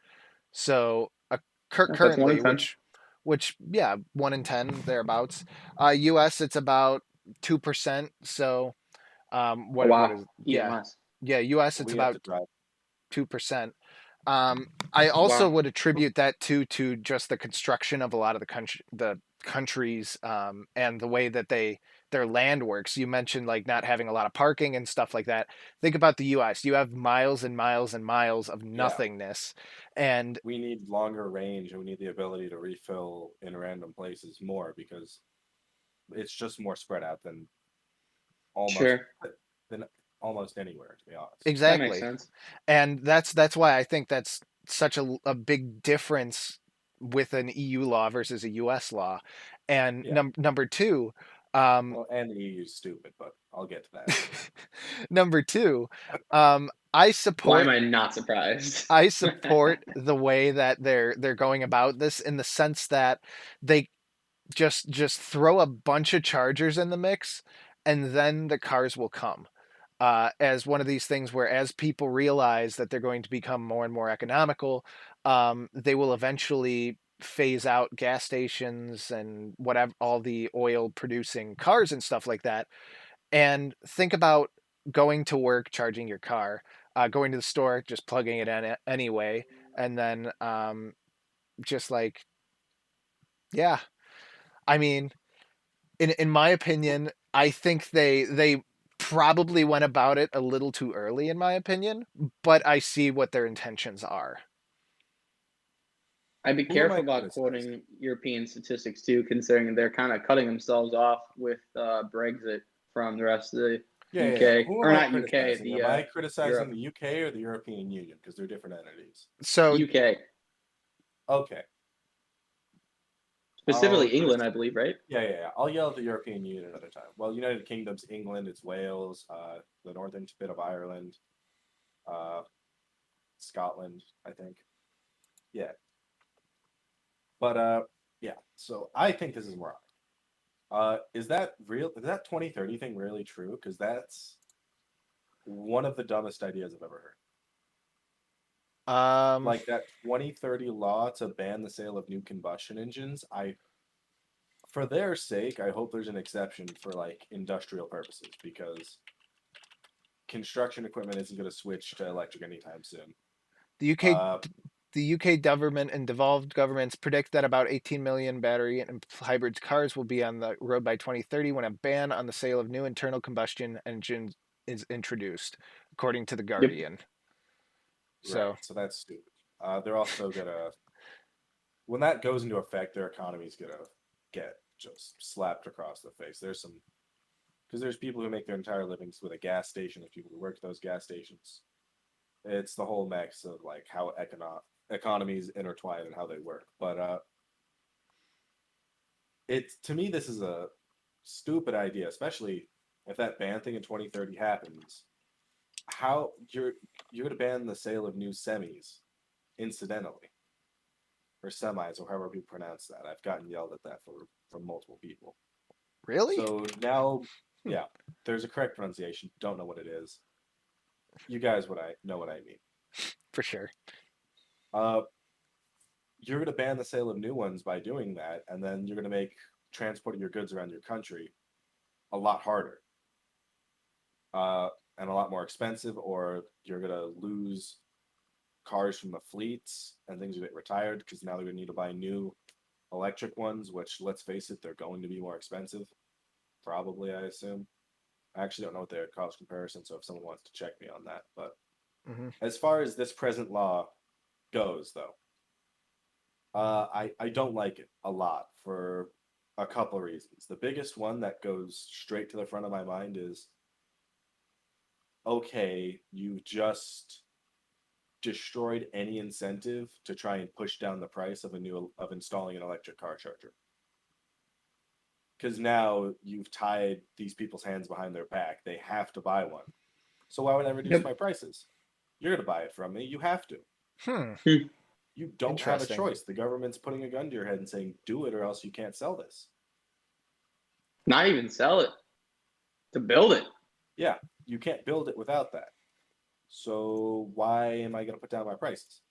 So That's one in currently, 10. which yeah, 1 in 10 thereabouts. U.S. it's about 2%. So Oh what wow, is even yeah less. yeah U.S. it's We have about to drive. 2%. I also Wow. would attribute that to just the construction of a lot of the countries, and the way that their land works. You mentioned like not having a lot of parking and stuff like that. Think about the U.S. You have miles and miles and miles of Yeah, nothingness, and we need longer range and we need the ability to refill in random places more because it's just more spread out almost Sure, than almost anywhere, to be honest. that makes exactly, sense. and that's why I think that's such a big difference with an EU law versus a US law. And Yeah. number two, um, Well, and the EU is stupid, but I'll get to that. number two, I Why am support I not surprised? I support the way that they're going about this, in the sense that they just throw a bunch of chargers in the mix, and then the cars will come, as one of these things where, as people realize that they're going to become more and more economical, they will eventually phase out gas stations and whatever, all the oil producing cars and stuff like that. And think about going to work, charging your car, going to the store, just plugging it in anyway, and then just like, yeah, I mean, in my opinion, I think they probably went about it a little too early, in my opinion, but I see what their intentions are. I'd be Who am I careful about criticizing? quoting European statistics too, considering they're kind of cutting themselves off with Brexit from the rest of the Yeah, yeah, yeah. UK, Who am or I not UK, criticizing? the Am I criticizing Europe, the UK or the European Union? Because they're different entities. So UK, Okay. I'll specifically England, I criticize. believe, right? Yeah, yeah, yeah. I'll yell at the European Union another time. Well, United Kingdom's England, it's Wales, the northern bit of Ireland, uh, Scotland, I think. Yeah. But yeah. So I think this is moronic. Is that real? Is that 2030 thing really true? Because that's one of the dumbest ideas I've ever heard. um Like that 2030 law to ban the sale of new combustion engines. For their sake, I hope there's an exception for like industrial purposes because construction equipment isn't going to switch to electric anytime soon. the UK Uh, the UK government and devolved governments predict that about 18 million battery and hybrid cars will be on the road by 2030, when a ban on the sale of new internal combustion engines is introduced, according to the Yep. Guardian. right. So So that's stupid. They're also gonna when that goes into effect, their economy's gonna get just slapped across the face. There's some because there's people who make their entire livings with a gas station. There's people who work at those gas stations. It's the whole mix of like how economies intertwine and how they work. But it's to me this is a stupid idea, especially if that ban thing in 2030 happens. How you're gonna ban the sale of new semis incidentally or semis or however you pronounce that. I've gotten yelled at that from multiple people. really, So now, yeah, there's a correct pronunciation. Don't know what it is. You guys, what I know what I mean. for sure. Uh, you're going to ban the sale of new ones by doing that, and then you're going to make transporting your goods around your country a lot harder, and a lot more expensive, or you're going to lose cars from the fleets and things get retired because now they're going to need to buy new electric ones, which let's face it, they're going to be more expensive. Probably, I assume. I actually don't know what their cost comparison, so if someone wants to check me on that. But Hmm. as far as this present law goes, though, I don't like it a lot for a couple of reasons. The biggest one that goes straight to the front of my mind is okay, you just destroyed any incentive to try and push down the price of installing an electric car charger. Because now you've tied these people's hands behind their back. They have to buy one. So why would I reduce Yep. my prices? You're going to buy it from me. You have to. Hmm. Hmm. You don't have a Interesting. choice. The government's putting a gun to your head and saying, do it or else you can't sell this. Not even sell it, to build it. Yeah, you can't build it without that. So why am I going to put down my prices?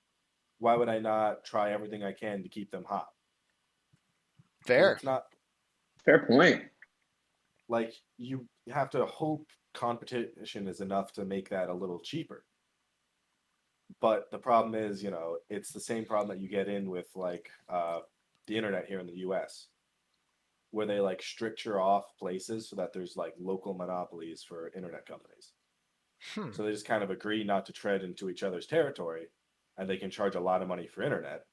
why would I not try everything I can to keep them hot? Because Fair. it's not Fair point. like you have to hope competition is enough to make that a little cheaper. But the problem is, it's the same problem that you get in with like the internet here in the US, where they like stricture off places so that there's like local monopolies for internet companies. Hmm. So they just kind of agree not to tread into each other's territory, and they can charge a lot of money for internet.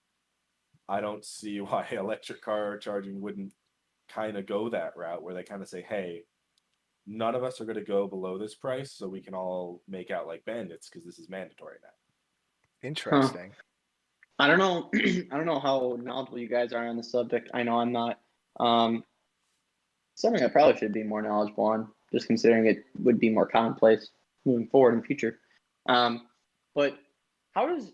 I don't see why electric car charging wouldn't kind of go that route where they kind of say, hey, none of us are going to go below this price so we can all make out like bandits because this is mandatory now. Huh. Interesting. I don't know. I don't know how knowledgeable you guys are on the subject. I know I'm not. Um, Something I probably should be more knowledgeable on, just considering it would be more commonplace moving forward in the future. Um, but how does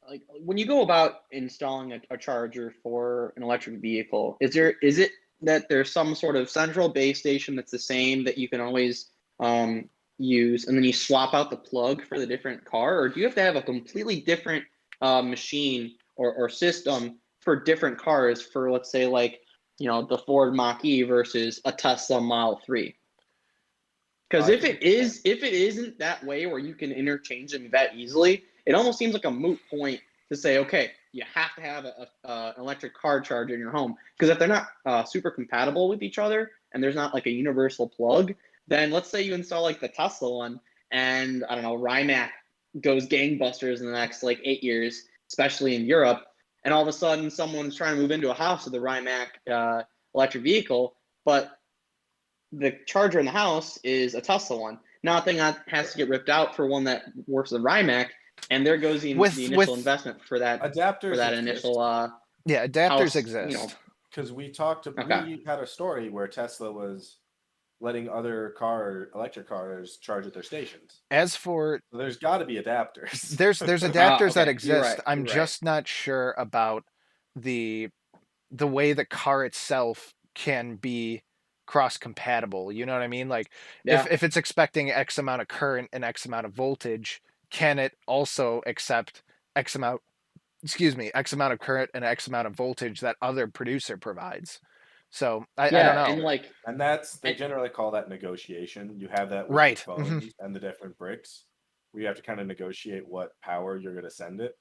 like when you go about installing a charger for an electric vehicle, is it that there's some sort of central base station that's the same that you can always um, use, and then you swap out the plug for the different car, or do you have to have a completely different machine or system for different cars for, let's say, like, the Ford Mach-E versus a Tesla Model 3? Because I if think it is, if it isn't that way where you can interchange them that easily, it almost seems like a moot point to say, okay, you have to have an electric car charger in your home. Because if they're not super compatible with each other and there's not like a universal plug, then let's say you install like the Tesla one, and I don't know, Rimac goes gangbusters in the next like 8 years, especially in Europe, and all of a sudden someone's trying to move into a house with a Rimac electric vehicle, but the charger in the house is a Tesla one. Now, thing that has to get ripped out for one that works with Rimac, and there goes the initial With investment for adapters that exist initial yeah, adapters house. exist. because Okay, we had a story where Tesla was letting other electric cars charge at their stations. As for So there's got to be adapters. there's adapters that okay, you're exist. right. I'm You're right. just not sure about the the way the car itself can be cross compatible. You know what I mean? Like Yeah, if it's expecting X amount of current and X amount of voltage, can it also accept X amount, excuse me, X amount of current and X amount of voltage that other producer provides? So I don't yeah, know. and like, And they and generally call that negotiation. You have that with your Right. phones and the different bricks, where you have to kind of negotiate what power you're going to send it.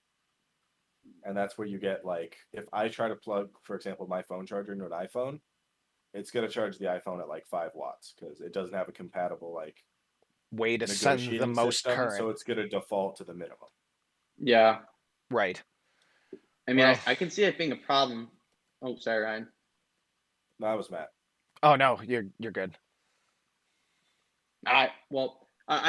And that's where you get like, if I try to plug, for example, my phone charger into an iPhone, it's going to charge the iPhone at like 5 watts because it doesn't have a compatible like Way to send the negotiating most system. current. So it's going to default to the minimum. yeah, Right. I mean, Well, I can see it being a problem. Oh, sorry, Ryan. No, that was Matt. oh no, you're good. I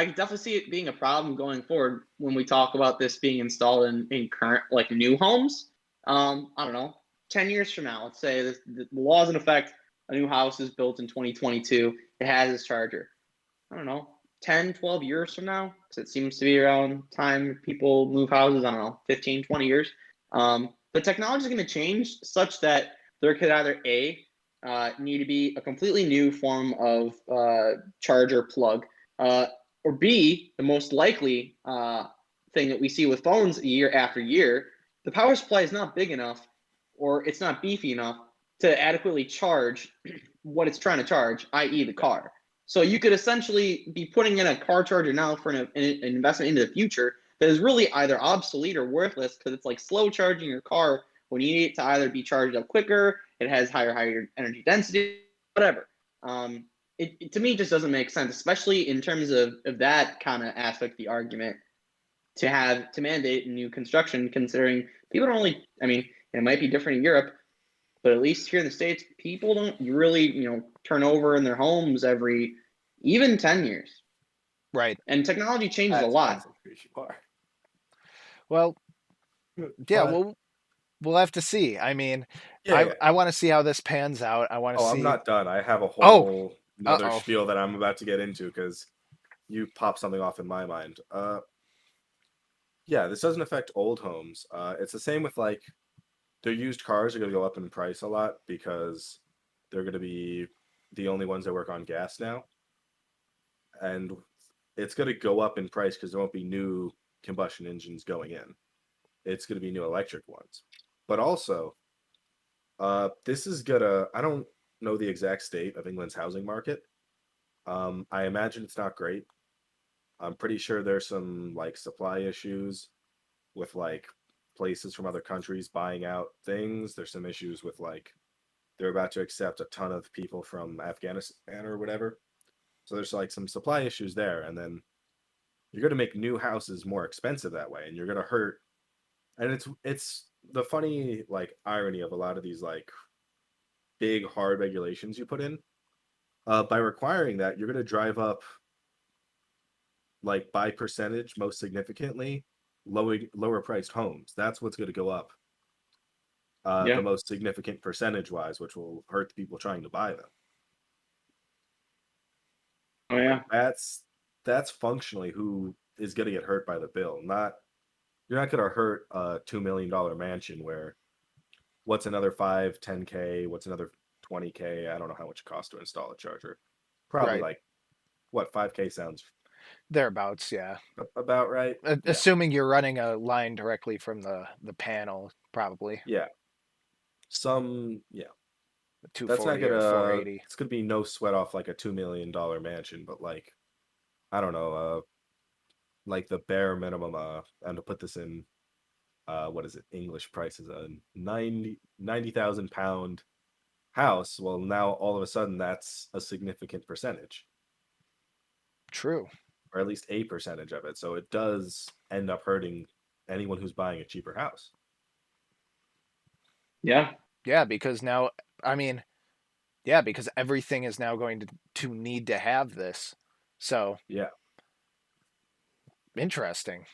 definitely see it being a problem going forward when we talk about this being installed in current, like, new homes. I don't know, 10 years from now, let's say the law's in effect, a new house is built in 2022, it has this charger. I don't know, 10, 12 years from now, because it seems to be around time people move houses, I don't know, 15, 20 years. The technology is going to change such that there could either need to be a completely new form of charger plug, uh, or B, the most likely thing that we see with phones year after year, the power supply is not big enough or it's not beefy enough to adequately charge what it's trying to charge, i.e., the Yeah. car. So you could essentially be putting in a car charger now for an investment into the future that is really either obsolete or worthless because it's like slow charging your car when you need it to either be charged up quicker, it has higher energy density, whatever. It to me just doesn't make sense, especially in terms of that kind of aspect of the argument to mandate new construction, considering people don't only, I mean, it might be different in Europe, but at least here in the States, people don't really, turn over in their homes every even 10 years. Right. And technology changes a That lot. depends on who you are. Well, yeah, But we'll have to see. I mean, yeah. I want to see how this pans out. I want to Oh, I'm see. not done. I have a Oh, whole another uh-oh. spiel that I'm about to get into because you popped something off in my mind. Yeah, this doesn't affect old homes. It's the same with like their used cars are going to go up in price a lot because they're going to be the only ones that work on gas now, and it's going to go up in price because there won't be new combustion engines going in. it's going to be new electric ones. But also, this is gonna, I don't know the exact state of England's housing market. I imagine it's not great. I'm pretty sure there's some like supply issues with like places from other countries buying out things. There's some issues with like they're about to accept a ton of people from Afghanistan or whatever. So there's like some supply issues there, and then you're going to make new houses more expensive that way, and you're going to hurt. And it's the funny like irony of a lot of these like big hard regulations you put in. By requiring that, you're going to drive up like by percentage most significantly lower priced homes. That's what's going to go up the Yeah. most significant percentage wise, which will hurt the people trying to buy them. Oh yeah. That's functionally who is going to get hurt by the bill. Not You're not going to hurt a $2 million mansion where what's another 10K, what's another 20K. I don't know how much it costs to install a charger. Probably Right. like what 5K sounds Thereabouts, yeah. about right. Yeah. Assuming you're running a line directly from the panel, probably Yeah. Yeah. That's not 240 or gonna 480. it's gonna be no sweat off like a $2 million mansion, but like I don't know, like the bare minimum, and to put this in what is it, English prices, a 90,000 pound house. Well, now all of a sudden that's a significant percentage, True. or at least a percentage of it. So it does end up hurting anyone who's buying a cheaper house. Yeah. Yeah, because now, I mean, yeah, because everything is now going to need to have this. So Yeah. interesting.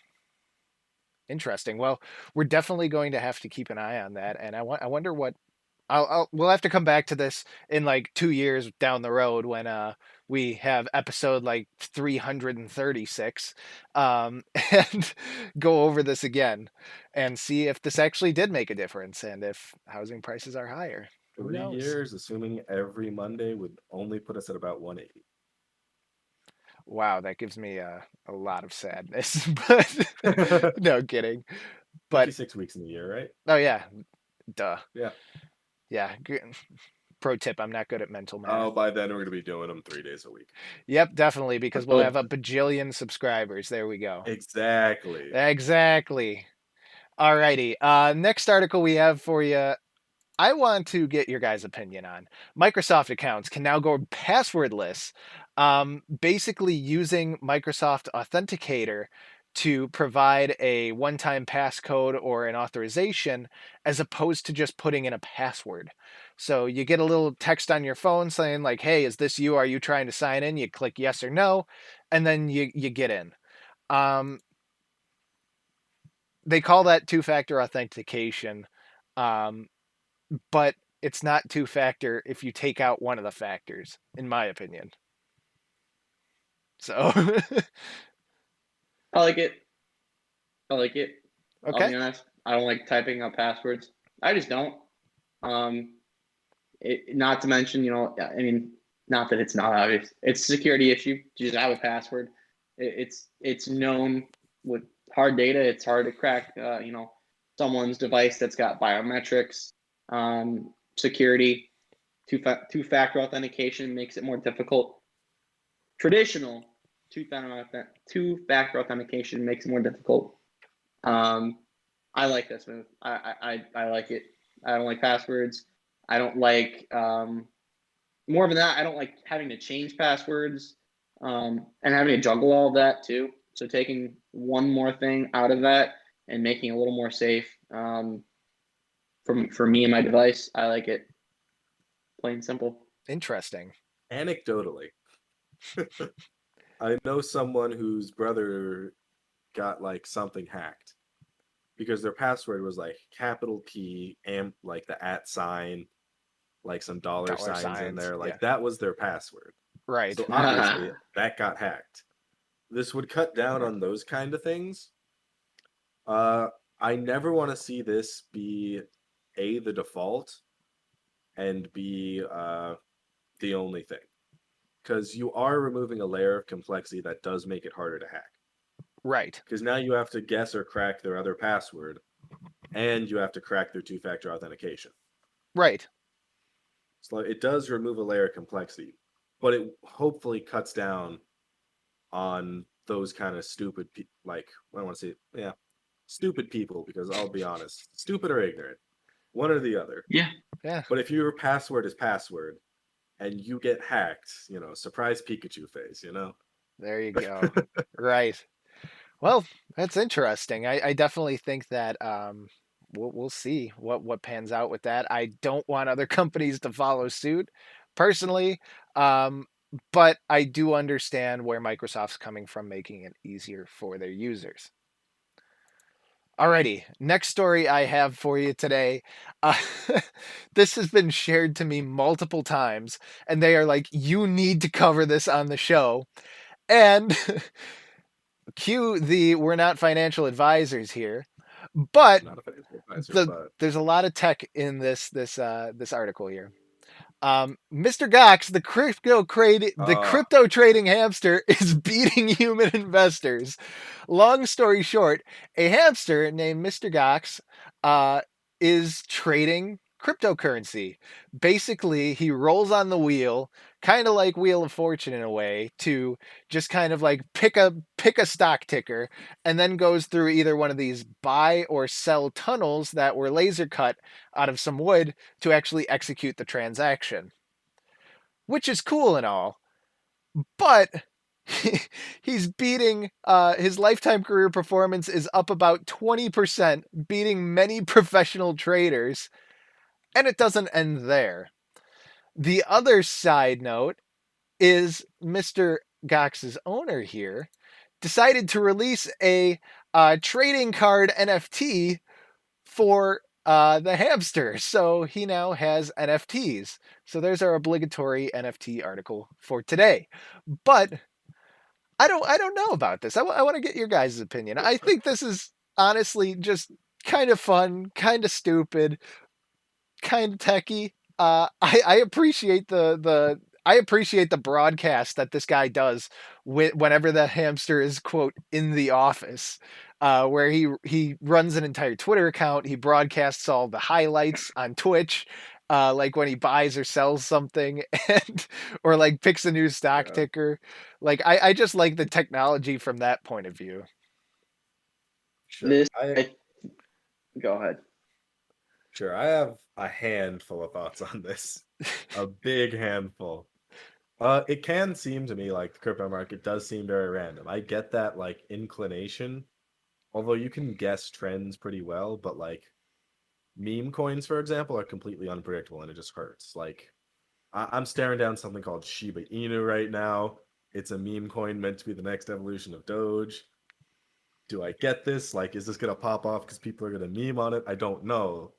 Interesting. Well, we're definitely going to have to keep an eye on that, and I wonder what we'll have to come back to this in like 2 years down the road when we have episode like 336, and go over this again and see if this actually did make a difference and if housing prices are higher. Who knows? 3 years, assuming every Monday would only put us at about 180. Wow, that gives me a lot of sadness. But no kidding. But 56 weeks in the year, right? oh yeah, duh. Yeah. Yeah. Pro tip: I'm not good at mental math. Oh, by then we're gonna be doing them 3 days a week. Yep, definitely, because we'll have Good. a bajillion subscribers. There we go. Exactly. Exactly. Alrighty. Next article we have for you, I want to get your guys' opinion on. Microsoft accounts can now go passwordless, basically using Microsoft Authenticator to provide a one-time passcode or an authorization as opposed to just putting in a password. So you get a little text on your phone saying like, "Hey, is this you? Are you trying to sign in?" You click yes or no, and then you get in. Um, they call that two-factor authentication. Um, but it's not two-factor if you take out one of the factors, in my opinion. So, I like it. I like it. I'll be okay, honest. I don't like typing up passwords. I just don't. Um, not to mention, I mean, not that it's not obvious. It's a security issue. You just have a password. It's known with hard data. It's hard to crack. Someone's device that's got biometrics, security, two-factor authentication makes it more difficult. Traditional two-factor authentication makes it more difficult. I like this move. I like it. I don't like passwords. I don't like more than that. I don't like having to change passwords and having to juggle all of that too. So taking one more thing out of that and making it a little more safe for me and my device, I like it. Plain simple. interesting. Anecdotally, I know someone whose brother got like something hacked because their password was like capital P and like the at sign, like some dollar Dollar signs in signs, there. yeah, Like that was their password. right. So obviously that got hacked. This would cut down on those kind of things. I never want to see this be A, the default, and B, the only thing. Because you are removing a layer of complexity that does make it harder to hack. Right. Because now you have to guess or crack their other password and you have to crack their two-factor authentication. Right. So it does remove a layer of complexity, but it hopefully cuts down on those kind of stupid, like, I don't want to say, yeah, stupid people, because I'll be honest, stupid or ignorant, one or the other. Yeah. Yeah. But if your password is password and you get hacked, surprise Pikachu face, There you go. Right. Well, that's interesting. I definitely think that we'll see what pans out with that. I don't want other companies to follow suit, personally, um, but I do understand where Microsoft's coming from, making it easier for their users. Alrighty, next story I have for you today. Uh, this has been shared to me multiple times, and they are like, "You need to cover this on the show." And cue the we're not financial advisors here, but Not a financial advisor, but there's a lot of tech in this article here. Mr. Gox, the uh, crypto trading hamster, is beating human investors. Long story short, a hamster named Mr. Gox uh, is trading cryptocurrency. Basically, he rolls on the wheel, kind of like Wheel of Fortune in a way, to just kind of like pick a stock ticker, and then goes through either one of these buy or sell tunnels that were laser cut out of some wood to actually execute the transaction, which is cool and all, but he's beating his lifetime career performance is up about 20%, beating many professional traders, and it doesn't end there. The other side note is Mr. Gox's owner here decided to release a trading card NFT for the hamster. So he now has NFTs. So there's our obligatory NFT article for today. But I don't know about this. I want to get your guys' opinion. I think this is honestly just kind of fun, kind of stupid, kind of techie. I appreciate I appreciate the broadcast that this guy does whenever the hamster is quote in the office, where he runs an entire Twitter account. He broadcasts all the highlights on Twitch, like when he buys or sells something, and or like picks a new stock yeah, ticker. Like I just like the technology from that point of view. sure. This, I I, go ahead. Sure, I have a handful of thoughts on this. A big handful. It can seem to me like the crypto market does seem very random. I get that like inclination, although you can guess trends pretty well, but like meme coins, for example, are completely unpredictable and it just hurts. Like I'm staring down something called Shiba Inu right now. It's a meme coin meant to be the next evolution of Doge. Do I get this? Like, is this gonna pop off because people are gonna meme on it? I don't know.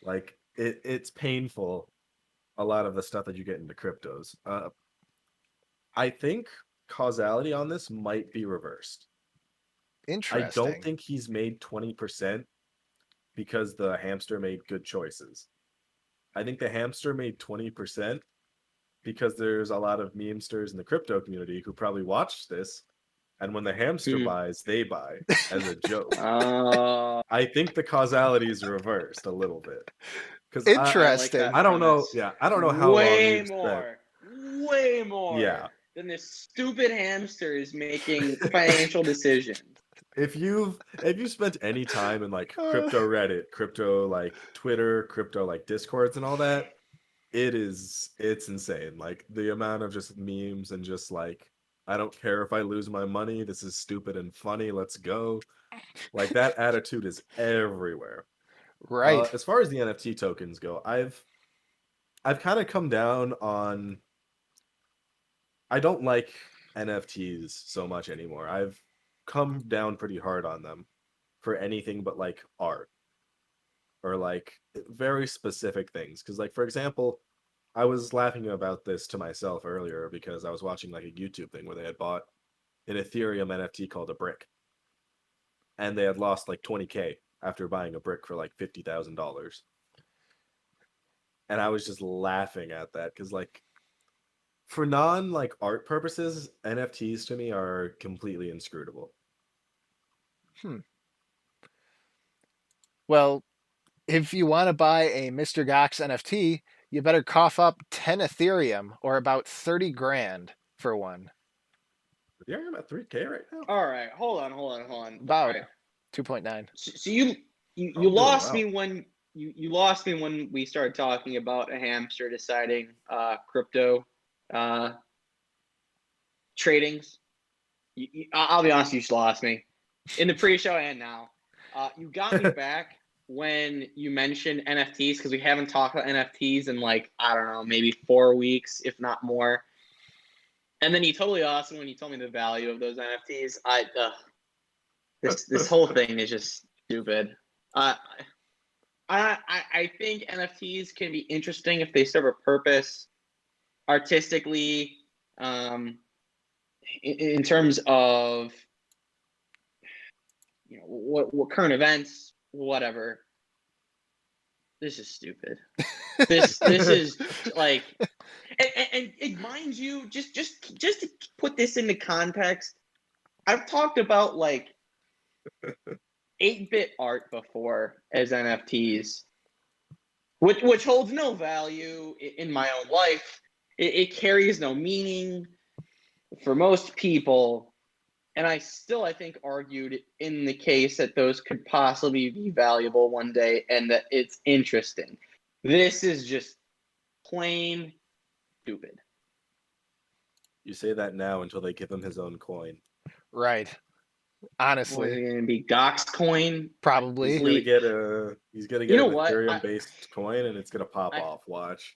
Like it's painful, a lot of the stuff that you get into cryptos. I think causality on this might be reversed. I don't Interesting. think he's made 20% because the hamster made good choices. I think the hamster made 20% because there's a lot of memesters in the crypto community who probably watched this, and when the hamster Hmm. buys, they buy as a joke. Uh, I think the causality is reversed a little bit because I like Interesting. that I don't know. premise Yeah, I don't know how long way you've spent. way more Yeah, than this stupid hamster is making financial decisions. if you spent any time in like Uh, crypto Reddit, crypto like Twitter, crypto like Discords and all that, it's insane. Like the amount of just memes and just like I don't care if I lose my money. This is stupid and funny. Let's go. Like that attitude is everywhere. right. As far as the NFT tokens go, I've kind of come down on I don't like NFTs so much anymore. I've come down pretty hard on them for anything but like art or like very specific things. Because, like, for example, I was laughing about this to myself earlier because I was watching like a YouTube thing where they had bought an Ethereum NFT called a brick and they had lost like 20K after buying a brick for like $50,000. And I was just laughing at that because, like, for non like art purposes, NFTs to me are completely inscrutable. Hmm. Well, if you want to buy a Mr. Gox NFT, you better cough up 10 Ethereum or about 30 grand for one. Yeah, I'm at 3K right now. All right, hold on. All About right. 2.9. So you I'm doing lost well. me when you lost me when we started talking about a hamster deciding crypto tradings. I'll be honest, you just lost me in the pre-show and now. You got me back when you mentioned NFTs because we haven't talked about NFTs in like I don't know, maybe 4 weeks, if not more. And then you totally lost me when you told me the value of those NFTs. This whole thing is just stupid. Uh, I think NFTs can be interesting if they serve a purpose artistically, in terms of what current events, whatever. This is stupid. This is like, and mind you, just to put this into context, I've talked about like 8-bit art before as NFTs, which holds no value in my own life. It carries no meaning for most people, and I think argued in the case that those could possibly be valuable one day and that it's interesting. This is just plain stupid. You say that now until they give him his own coin. Right. Was Honestly, it going to be Gox coin? probably. He's gonna get an Ethereum based coin, and it's gonna pop off. Watch.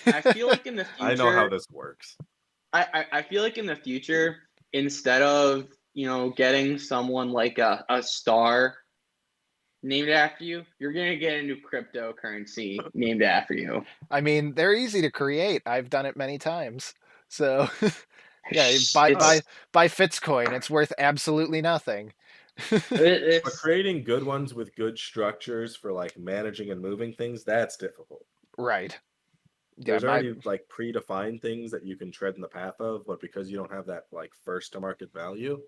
I feel like in the future, I know how this works. I feel like in the future, instead of getting someone like a star named after you, you're gonna get a new cryptocurrency named after you. I mean, they're easy to create. I've done it many times. So, yeah, buy Fitzcoin. It's worth absolutely nothing. But creating good ones with good structures for like managing and moving things, that's difficult. Right. Yeah, There's already like predefined things that you can tread in the path of, but because you don't have that like first to market value,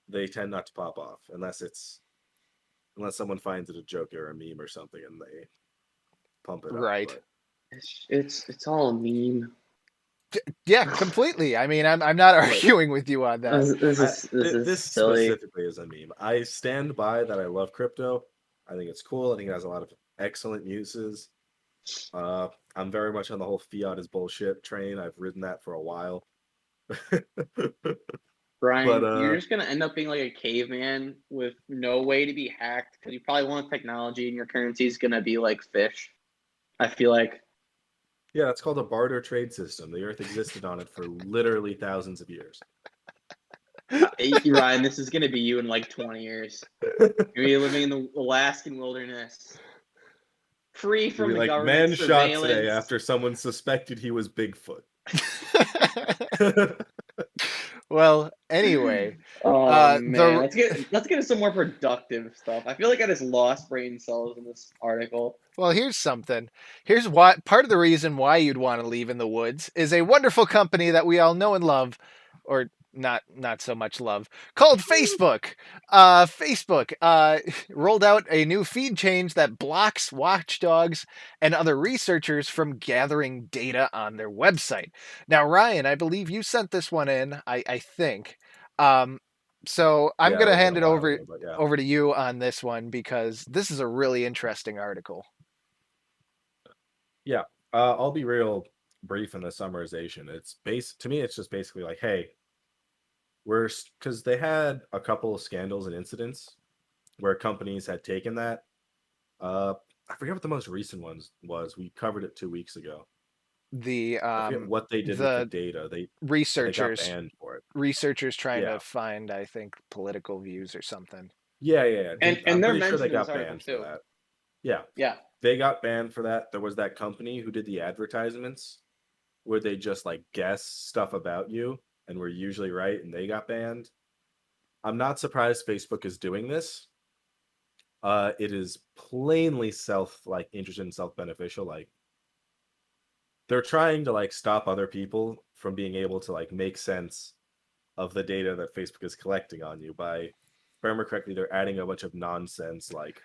they tend not to pop off unless someone finds it a joke or a meme or something and they pump it up. right. But It's all a meme. Yeah, completely. I mean, I'm not arguing with you on that. This is silly. Specifically is a meme. I stand by that. I love crypto. I think it's cool. I think it has a lot of excellent uses. I'm very much on the whole fiat is bullshit train. I've ridden that for a while. Brian, But, you're just gonna end up being like a caveman with no way to be hacked because you probably want technology and your currency is gonna be like fish. I feel like. Yeah, it's called a barter trade system. The Earth existed on it for literally thousands of years. Ryan, this is gonna be you in like 20 years. You're gonna be living in the Alaskan wilderness, free from the like government man shot surveillance. today after someone suspected he was Bigfoot. Well, anyway. Oh man, let's get into some more productive stuff. I feel like I just lost brain cells in this article. Well, here's something. Here's what part of the reason why you'd want to leave in the woods is a wonderful company that we all know and love, or not so much love, called Facebook. Facebook rolled out a new feed change that blocks watchdogs and other researchers from gathering data on their website. Now, Ryan, I believe you sent this one in. I think. So I'm Yeah, gonna it was hand a it while over ago, but yeah. over to you on this one because this is a really interesting article. Yeah, I'll be real brief in the summarization. To me, it's just basically like, hey, because they had a couple of scandals and incidents where companies had taken that. I forget what the most recent ones was. We covered it 2 weeks ago. The I forget what they did with the data. They got researchers banned for it. trying Yeah. to find, I think, political views or something. Yeah. And I'm they're pretty sure they mentioned in this got article banned for too. that. Yeah. Yeah. They got banned for that. There was that company who did the advertisements where they just like guess stuff about you and were usually right, and they got banned. I'm not surprised Facebook is doing this. It is plainly interested in self-beneficial. Like they're trying to like stop other people from being able to like make sense of the data that Facebook is collecting on you by, if I remember correctly, they're adding a bunch of nonsense like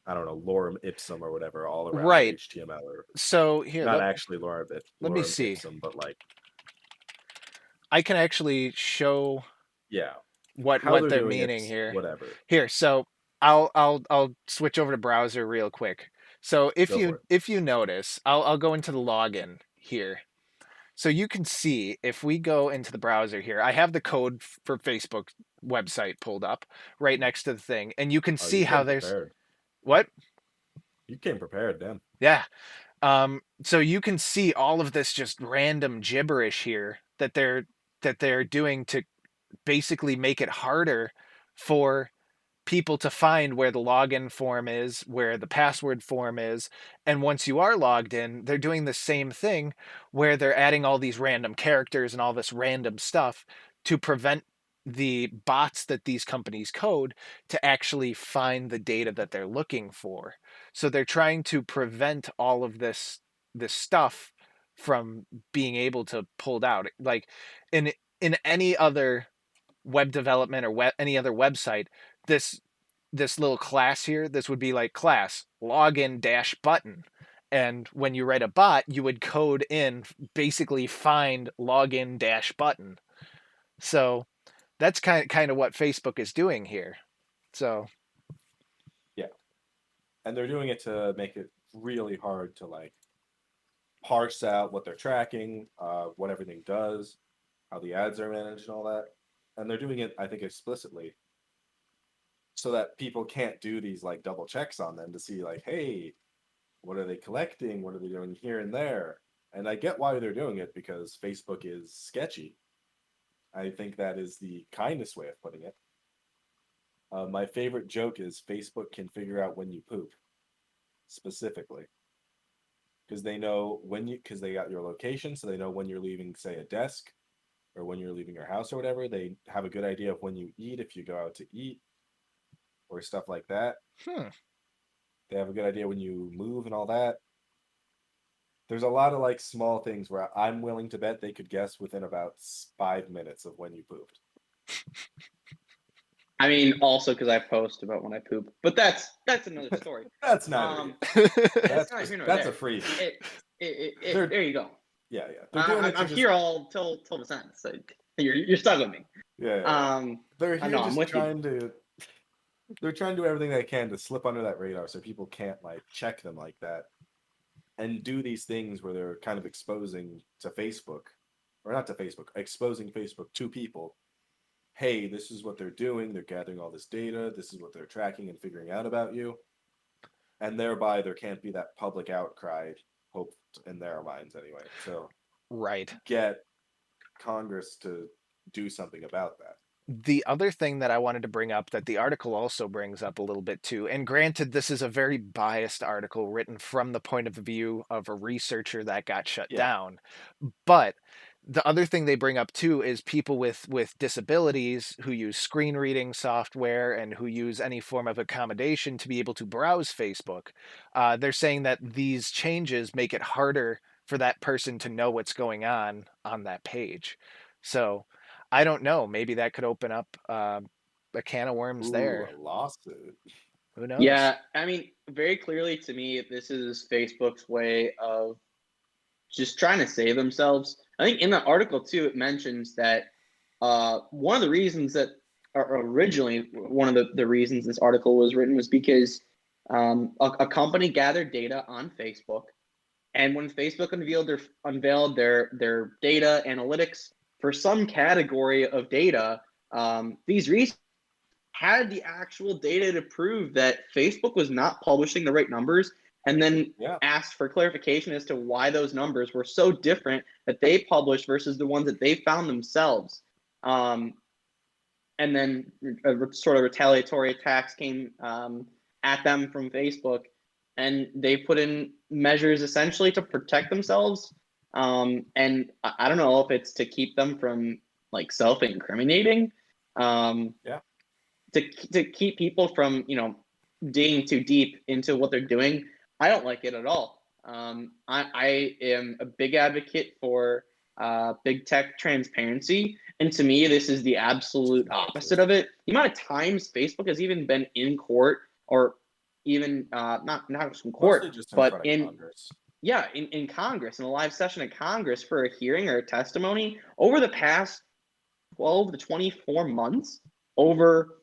I don't know, lorem ipsum or whatever all around Right. HTML, or So here, not let, actually let me lorem see. ipsum, but like, I can actually show yeah, what how they're they're doing meaning it's here. whatever. Here, so I'll switch over to browser real quick. So Go for it. if you notice, I'll go into the login here. So you can see if we go into the browser here, I have the code for Facebook website pulled up right next to the thing, and you can Oh, see you how came there's prepared. what? You came prepared, then. Yeah. So you can see all of this just random gibberish here that they're doing to basically make it harder for people to find where the login form is, where the password form is. And once you are logged in, they're doing the same thing where they're adding all these random characters and all this random stuff to prevent the bots that these companies code to actually find the data that they're looking for. So they're trying to prevent all of this stuff from being able to pulled out. Like in any other web development or any other website, this this little class here, this would be like class login dash button. And when you write a bot, you would code in basically find login dash button. So that's kind of what Facebook is doing here. So Yeah, and they're doing it to make it really hard to like parse out what they're tracking, what everything does, how the ads are managed, and all that. And they're doing it, I think, explicitly, so that people can't do these like double checks on them to see like, hey, what are they collecting? What are they doing here and there? And I get why they're doing it, because Facebook is sketchy. I think that is the kindest way of putting it. My favorite joke is Facebook can figure out when you poop, specifically, because they know when you, because they got your location, so they know when you're leaving, say, a desk, or when you're leaving your house or whatever. They have a good idea of when you eat, if you go out to eat, or stuff like that. hmm. They have a good idea when you move and all that. There's a lot of like small things where I'm willing to bet they could guess within about 5 minutes of when you pooped. I mean, also because I post about when I poop, but that's another story. That's not It's that's not just here nor that's a there. freebie. It They're there you go. yeah. They're doing it to I'm just here all till the sentence. So you're stuck with me. yeah. They're I here know I'm just with you. trying to they're trying to do everything they can to slip under that radar so people can't like check them like that, and do these things where they're kind of exposing to Facebook, or not to Facebook, exposing Facebook to people. Hey, this is what they're doing. They're gathering all this data. This is what they're tracking and figuring out about you. And thereby, there can't be that public outcry, hoped in their minds anyway. So Right. get Congress to do something about that. The other thing that I wanted to bring up that the article also brings up a little bit too, and granted, this is a very biased article written from the point of view of a researcher that got shut Yeah. down, but the other thing they bring up too is people with disabilities who use screen reading software and who use any form of accommodation to be able to browse Facebook. They're saying that these changes make it harder for that person to know what's going on that page. So I don't know. Maybe that could open up a can of worms Ooh, there. a lawsuit. Who knows? Yeah, I mean, very clearly to me, this is Facebook's way of just trying to save themselves. I think in the article too, it mentions that one of the reasons that, or originally one of the reasons this article was written was because a company gathered data on Facebook, and when Facebook unveiled their data analytics for some category of data, these researchers had the actual data to prove that Facebook was not publishing the right numbers, and then Yeah. asked for clarification as to why those numbers were so different that they published versus the ones that they found themselves. Um, and then sort of retaliatory attacks came at them from Facebook, and they put in measures essentially to protect themselves. And I don't know if it's to keep them from like self-incriminating. Yeah. To keep people from digging too deep into what they're doing. I don't like it at all. I am a big advocate for big tech transparency, and to me, this is the absolute opposite of it. The amount of times Facebook has even been in court or even not just in Mostly court, just in but front of Congress. in Congress, in a live session of Congress for a hearing or a testimony over the past 12 to 24 months over,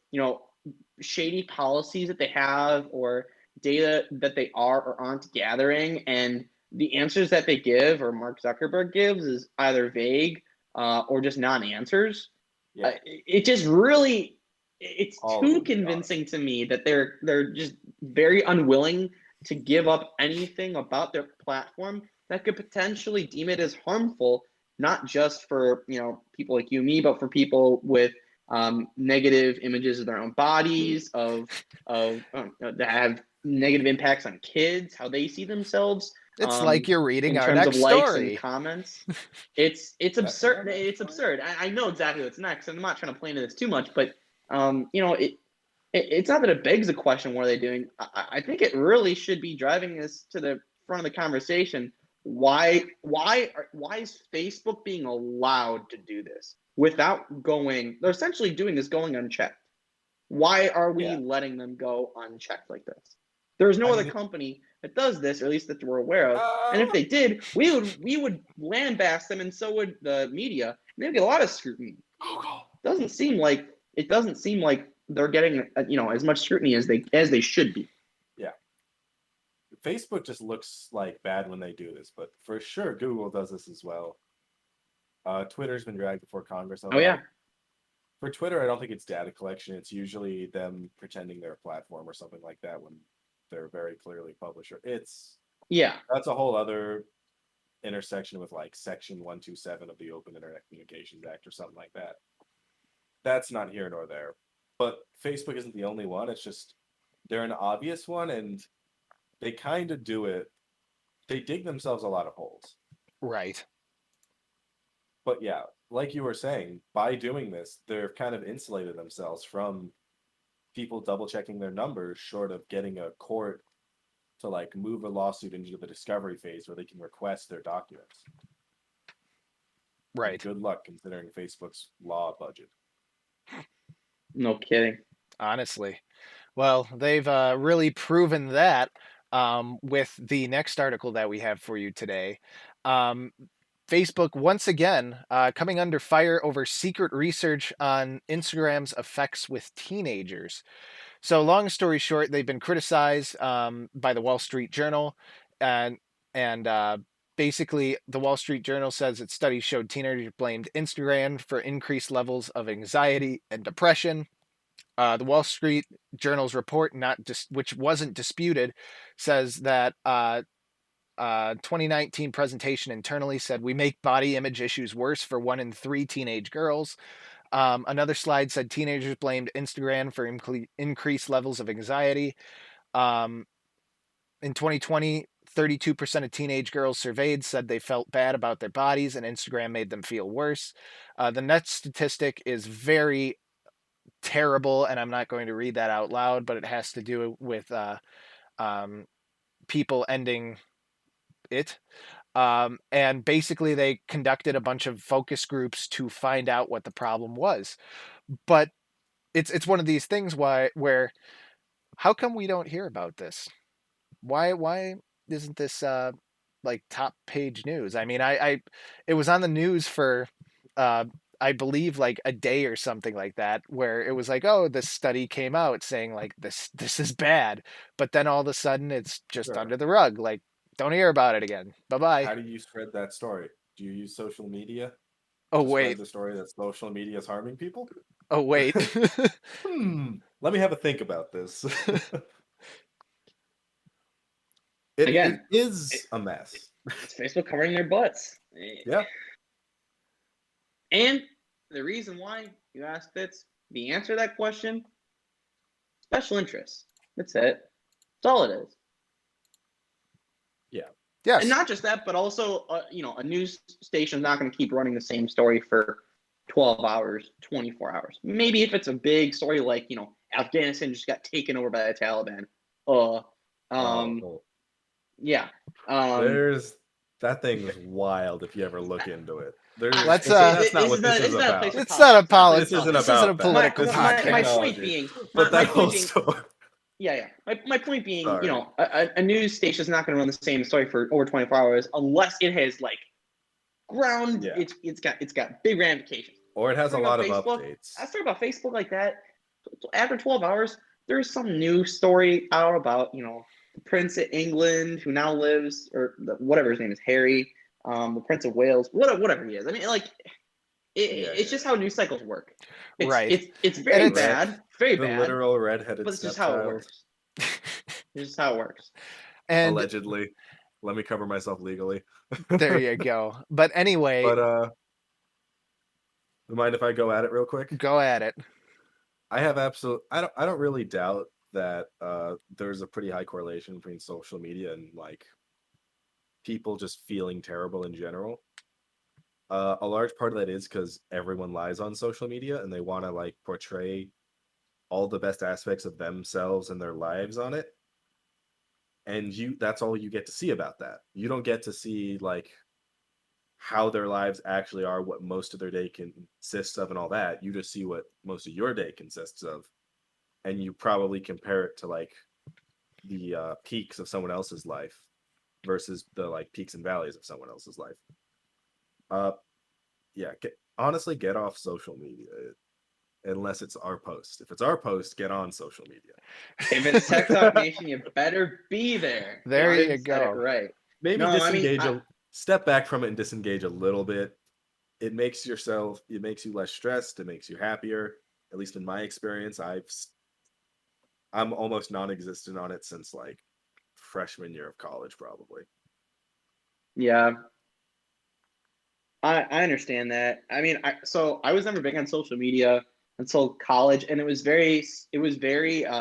shady policies that they have or data that they are or aren't gathering. And the answers that they give or Mark Zuckerberg gives is either vague or just non-answers. Yeah. It just really, it's All of too them, to be convincing to me that they're just very unwilling to give up anything about their platform that could potentially deem it as harmful, not just for people like you and me, but for people with negative images of their own bodies, that have negative impacts on kids, how they see themselves. It's like you're reading in our terms of next likes story. and comments. It's absurd. Yeah. It's absurd. I know exactly what's next, and I'm not trying to play into this too much, but it's not that it begs the question, what are they doing? I think it really should be driving us to the front of the conversation. Why is Facebook being allowed to do this without going? They're essentially doing this going unchecked. Why are we letting them go unchecked like this? There's no other company that does this, or at least that we're aware of. And if they did, we would lambast them, and so would the media. And they'd get a lot of scrutiny. It doesn't seem like they're getting as much scrutiny as they should be. Yeah. Facebook just looks like bad when they do this, but for sure Google does this as well. Twitter's been dragged before Congress. Oh yeah. For Twitter, I don't think it's data collection. It's usually them pretending they're a platform or something like that when they're very clearly publisher. That's a whole other intersection with like Section 127 of the Open Internet Communications Act or something like that. That's not here nor there. But Facebook isn't the only one. It's just they're an obvious one, and they kind of do it. They dig themselves a lot of holes. Right. But yeah, like you were saying, by doing this, they've kind of insulated themselves from people double checking their numbers, short of getting a court to like move a lawsuit into the discovery phase where they can request their documents. Right. Good luck considering Facebook's law budget. No kidding. Honestly. Well, they've really proven that with the next article that we have for you today. Facebook, once again, coming under fire over secret research on Instagram's effects with teenagers. So, long story short, they've been criticized by the Wall Street Journal, and basically, the Wall Street Journal says its studies showed teenagers blamed Instagram for increased levels of anxiety and depression. The Wall Street Journal's report, which wasn't disputed, says that 2019 presentation internally said we make body image issues worse for 1 in 3 teenage girls. Another slide said teenagers blamed Instagram for increased levels of anxiety. In 2020, 32% of teenage girls surveyed said they felt bad about their bodies and Instagram made them feel worse. The next statistic is very terrible, and I'm not going to read that out loud, but it has to do with people ending it. And basically they conducted a bunch of focus groups to find out what the problem was. But it's one of these things where how come we don't hear about this? Why isn't this like top page news? I mean, it was on the news for I believe like a day or something like that, where it was like, oh, this study came out saying like this is bad, but then all of a sudden it's just under the rug. Like, don't hear about it again. Bye-bye. How do you spread that story? Do you use social media? Oh, to wait. Spread the story that social media is harming people? Oh, wait. Let me have a think about this. Again, it is a mess. It's Facebook covering their butts. Yeah. And the reason why you asked Fitz, the answer to that question, special interests. That's it. That's all it is. Yeah. Yes. And not just that, but also, a news station is not going to keep running the same story for 12 hours, 24 hours. Maybe if it's a big story like, Afghanistan just got taken over by the Taliban. Yeah. That thing is wild if you ever look into it. That's not what this is about. It's not a politics. This isn't This about isn't a political that. podcast. My point being, But that whole story. Yeah. My point being, Sorry. a news station is not going to run the same story for over 24 hours unless it has like ground. Yeah. It's got big ramifications. Or it has a Talking lot about of Facebook, updates. I talk about Facebook like that. After 12 hours, there's some new story out about the Prince of England who now lives, or whatever his name is, Harry, the Prince of Wales, whatever he is. I mean, like it's just how news cycles work. Right. It's And very it's- bad, very The bad, literal redheaded but it's just how it stepchild, works. It's just how it works. And allegedly. Let me cover myself legally. there you go. But anyway, But mind if I go at it real quick? go at it. I have I don't really doubt that there's a pretty high correlation between social media and like people just feeling terrible in general. A large part of that is because everyone lies on social media and they want to like portray all the best aspects of themselves and their lives on it. And that's all you get to see about that. You don't get to see like how their lives actually are, what most of their day consists of and all that. You just see what most of your day consists of. And you probably compare it to like the peaks of someone else's life versus the like peaks and valleys of someone else's life. Yeah, honestly, get off social media unless it's our post. If it's our post, get on social media. If it's Tech Talk Nation, you better be there. There you Said it go. right. Maybe No, I mean, disengage step back from it and disengage a little bit. It makes you less stressed. It makes you happier. At least in my experience, I'm almost non-existent on it since like freshman year of college, probably. yeah, I understand that. I mean, I was never big on social media until college, and it was very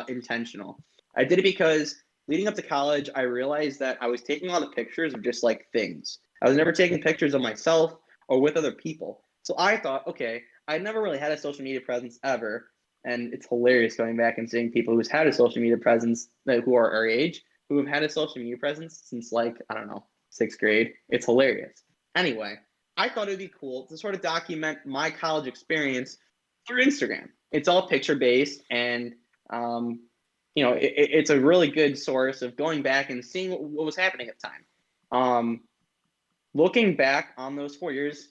intentional. I did it because leading up to college, I realized that I was taking a lot of pictures of just like things. I was never taking pictures of myself or with other people. So I thought, okay, I never really had a social media presence ever, and it's hilarious going back and seeing people who's had a social media presence who are our age who have had a social media presence since like I don't know 6th grade. It's hilarious. Anyway, I thought it'd be cool to sort of document my college experience through Instagram. It's all picture based, and it's a really good source of going back and seeing what was happening at the time. Looking back on those 4 years,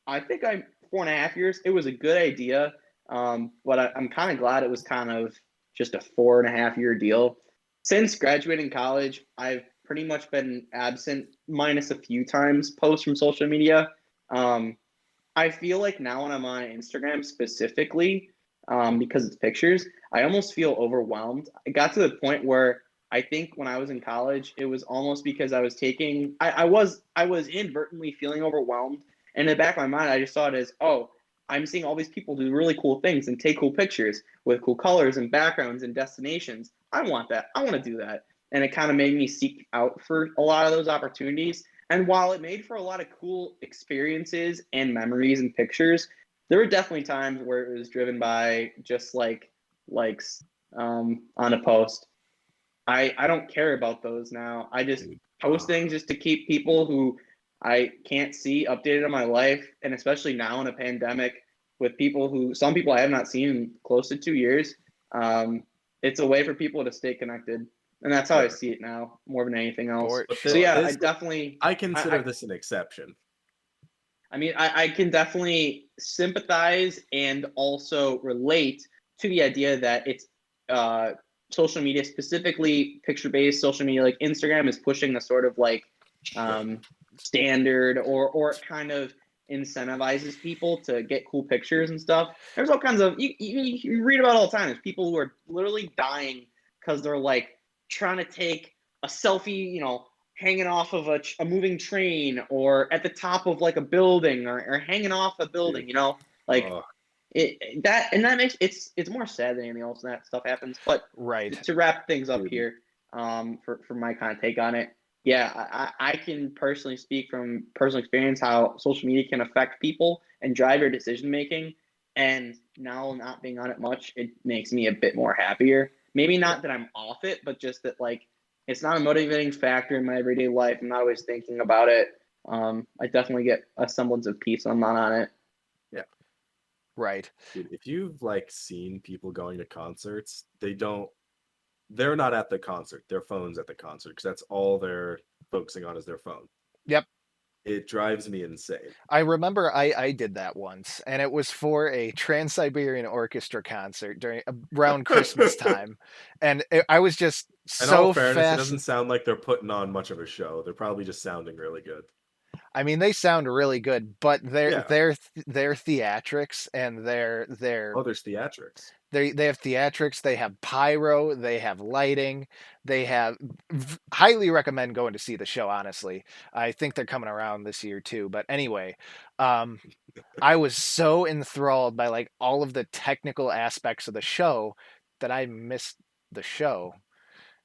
I think 4.5 years. It was a good idea, but I'm kind of glad it was kind of just a 4.5 year deal. Since graduating college, I've pretty much been absent, minus a few times posts from social media. I feel like now when I'm on Instagram specifically, because it's pictures, I almost feel overwhelmed. It got to the point where I think when I was in college, it was almost because I was taking, I was inadvertently feeling overwhelmed. And in the back of my mind, I just saw it as, oh, I'm seeing all these people do really cool things and take cool pictures with cool colors and backgrounds and destinations. I want that. I want to do that. And it kind of made me seek out for a lot of those opportunities. And while it made for a lot of cool experiences and memories and pictures, there were definitely times where it was driven by just like likes on a post. I don't care about those now. I just post things just to keep people who I can't see updated on my life, and especially now in a pandemic with some people I have not seen in close to 2 years. It's a way for people to stay connected. And that's how I see it now, more than anything else. So yeah, I consider this an exception. I mean, I can definitely sympathize and also relate to the idea that it's social media, specifically picture-based social media, like Instagram is pushing the sort of like standard or it kind of incentivizes people to get cool pictures and stuff. There's all kinds of, you read about all the time. There's people who are literally dying because they're like trying to take a selfie, hanging off of a moving train or at the top of like a building or hanging off a building, like that makes it's more sad than anything else when that stuff happens. But right, to wrap things up here, for my kind of take on it, yeah, I can personally speak from personal experience how social media can affect people and drive your decision making. And now not being on it much, it makes me a bit more happier. Maybe not that I'm off it, but just that like it's not a motivating factor in my everyday life. I'm not always thinking about it. I definitely get a semblance of peace when I'm not on it. Yeah. Right. Dude, if you've like seen people going to concerts, they don't they're not at the concert. Their phone's at the concert because that's all they're focusing on is their phone. Yep. It drives me insane. I remember I did that once, and it was for a Trans-Siberian Orchestra concert around Christmas time, and I was just In all so fairness, it fast. doesn't sound like they're putting on much of a show. They're probably just sounding really good. I mean, they sound really good, but Yeah. their theatrics and their Oh, there's theatrics. they have theatrics, they have pyro, they have lighting, they have highly recommend going to see the show, honestly. I think they're coming around this year too. But anyway, I was so enthralled by like all of the technical aspects of the show that I missed the show.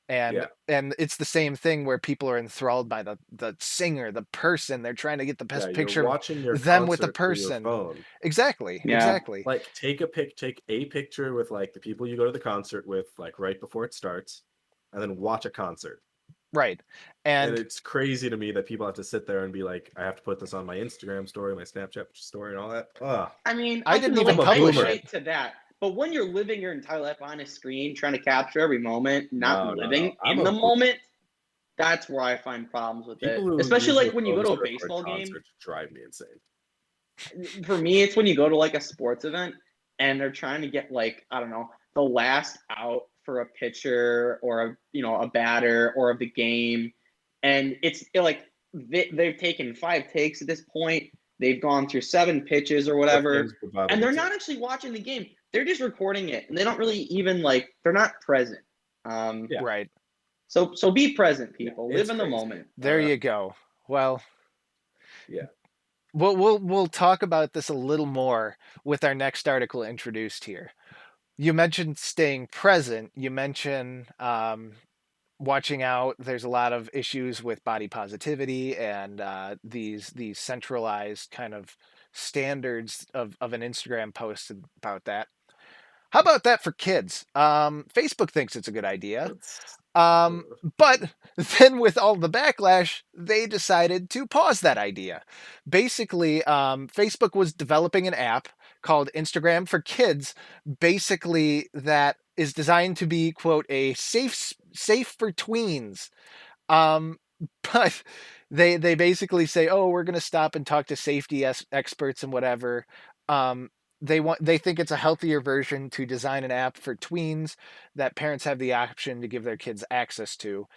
Yeah. And it's the same thing where people are enthralled by the singer, the person. They're trying to get the best Yeah, you're picture of watching your them with the concert through your person. phone. Exactly. Yeah. Exactly. Like take a picture with like the people you go to the concert with, like right before it starts, and then watch a concert. Right. And And it's crazy to me that people have to sit there and be like, I have to put this on my Instagram story, my Snapchat story, and all that. Ugh. I mean, I didn't even I publish relate it. to that. But when you're living your entire life on a screen, trying to capture every moment, not No. living I'm in a the moment, that's where I find problems with people it. who Especially use their like when you go phones to a to record baseball game. concerts drive me insane. For me, it's when you go to like a sports event and they're trying to get like, I don't know, the last out for a pitcher or a batter or of the game. And like they've taken 5 takes at this point. They've gone through 7 pitches or whatever. And they're not actually watching the game. They're just recording it. And they don't really even like, they're not present. Yeah. Right. So be present, people. Yeah, Live in the crazy. moment. There you go. Well, Yeah. we'll talk about this a little more with our next article introduced here. You mentioned staying present. You mentioned watching out. There's a lot of issues with body positivity and these centralized kind of standards of an Instagram post about that. How about that for kids? Facebook thinks it's a good idea. That's But then with all the backlash, they decided to pause that idea. Basically, Facebook was developing an app called Instagram for Kids, basically that is designed to be, quote, a safe for tweens. Um, but they basically say, oh, we're going to stop and talk to safety experts and whatever. They think it's a healthier version to design an app for tweens that parents have the option to give their kids access to.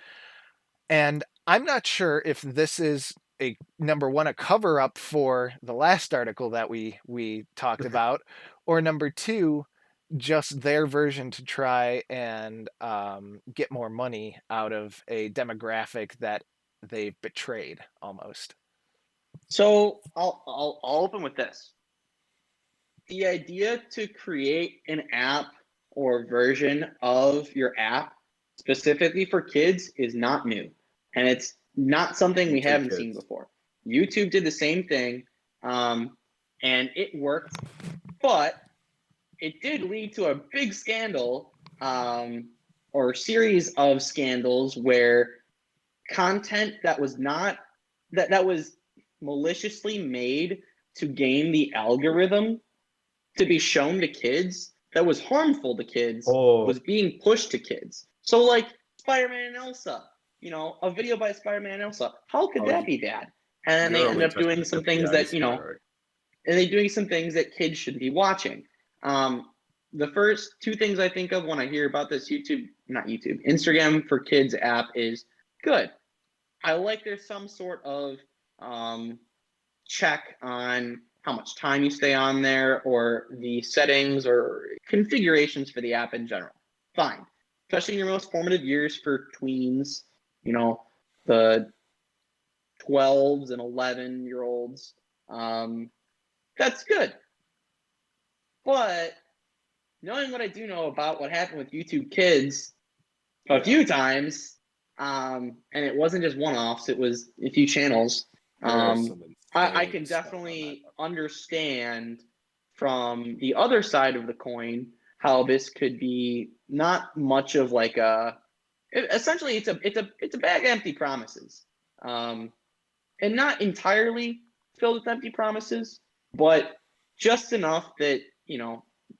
And I'm not sure if this is a number one, a cover up for the last article that we talked about, or number two, just their version to try and get more money out of a demographic that they've betrayed almost. So I'll open with this. The idea to create an app or version of your app specifically for kids is not new. And it's not something we haven't seen before. YouTube did the same thing, and it worked, but it did lead to a big scandal or series of scandals where content that was not that was maliciously made to game the algorithm to be shown to kids that was harmful to kids was being pushed to kids. So like Spider-Man and Elsa, a video by Spider-Man and Elsa. How could that be bad? And then they end up doing some things that, and they're doing some things that kids shouldn't be watching. The first 2 things I think of when I hear about this Instagram for Kids app is good. I like there's some sort of check on how much time you stay on there or the settings or configurations for the app in general. Fine. Especially in your most formative years for tweens, the 12s and 11-year-olds. That's good. But knowing what I do know about what happened with YouTube Kids a few times, and it wasn't just one-offs, it was a few channels, I can definitely understand from the other side of the coin how this could be not much of like essentially it's a bag of empty promises, and not entirely filled with empty promises, but just enough that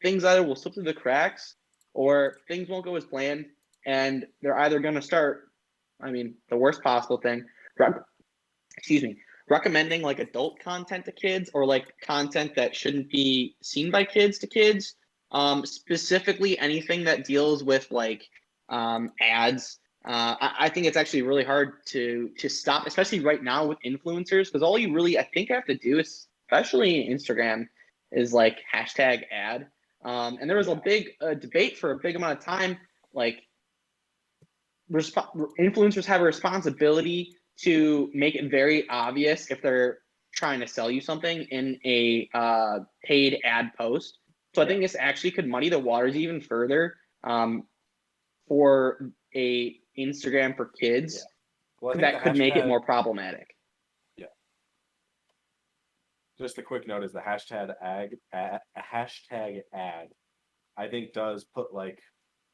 things either will slip through the cracks or things won't go as planned. and they're either going to start, I mean, the worst possible thing, excuse me, recommending like adult content to kids, or like content that shouldn't be seen by kids to kids. Specifically anything that deals with like ads. I think it's actually really hard to stop, especially right now with influencers, because all you really, I think, have to do, especially Instagram, is like hashtag ad. And there was a big debate for a big amount of time, like influencers have a responsibility to make it very obvious if they're trying to sell you something in a paid ad post. So I think this actually could muddy the waters even further for a Instagram for kids. Well, I think That could make it hashtag- more problematic. Just a quick note is the hashtag ad, I think, does put like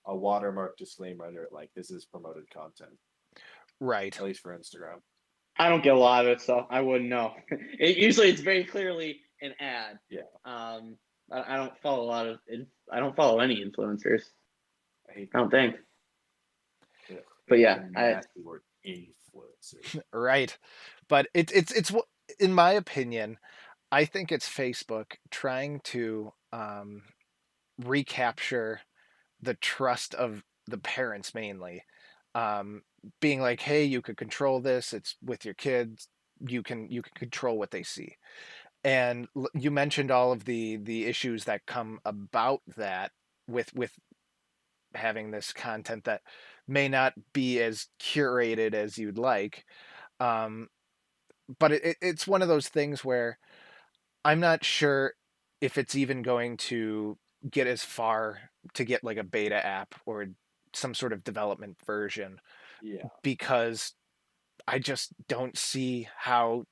a watermark disclaimer under it, like this is promoted content, Right. at least for Instagram. I don't get a lot of it, so I wouldn't know. Usually, it's very clearly an ad. Yeah. I don't follow a lot of. I don't follow any influencers. I don't think. Yeah. But yeah, nasty word, influencer. Right. But it's in my opinion, I think it's Facebook trying to recapture the trust of the parents mainly. Being like, hey, you could control this. It's with your kids. You can control what they see. And you mentioned all of the issues that come about that with having this content that may not be as curated as you'd like. Um, but it's one of those things where I'm not sure if it's even going to get as far to get like a beta app or some sort of development version. Yeah. Because I just don't see how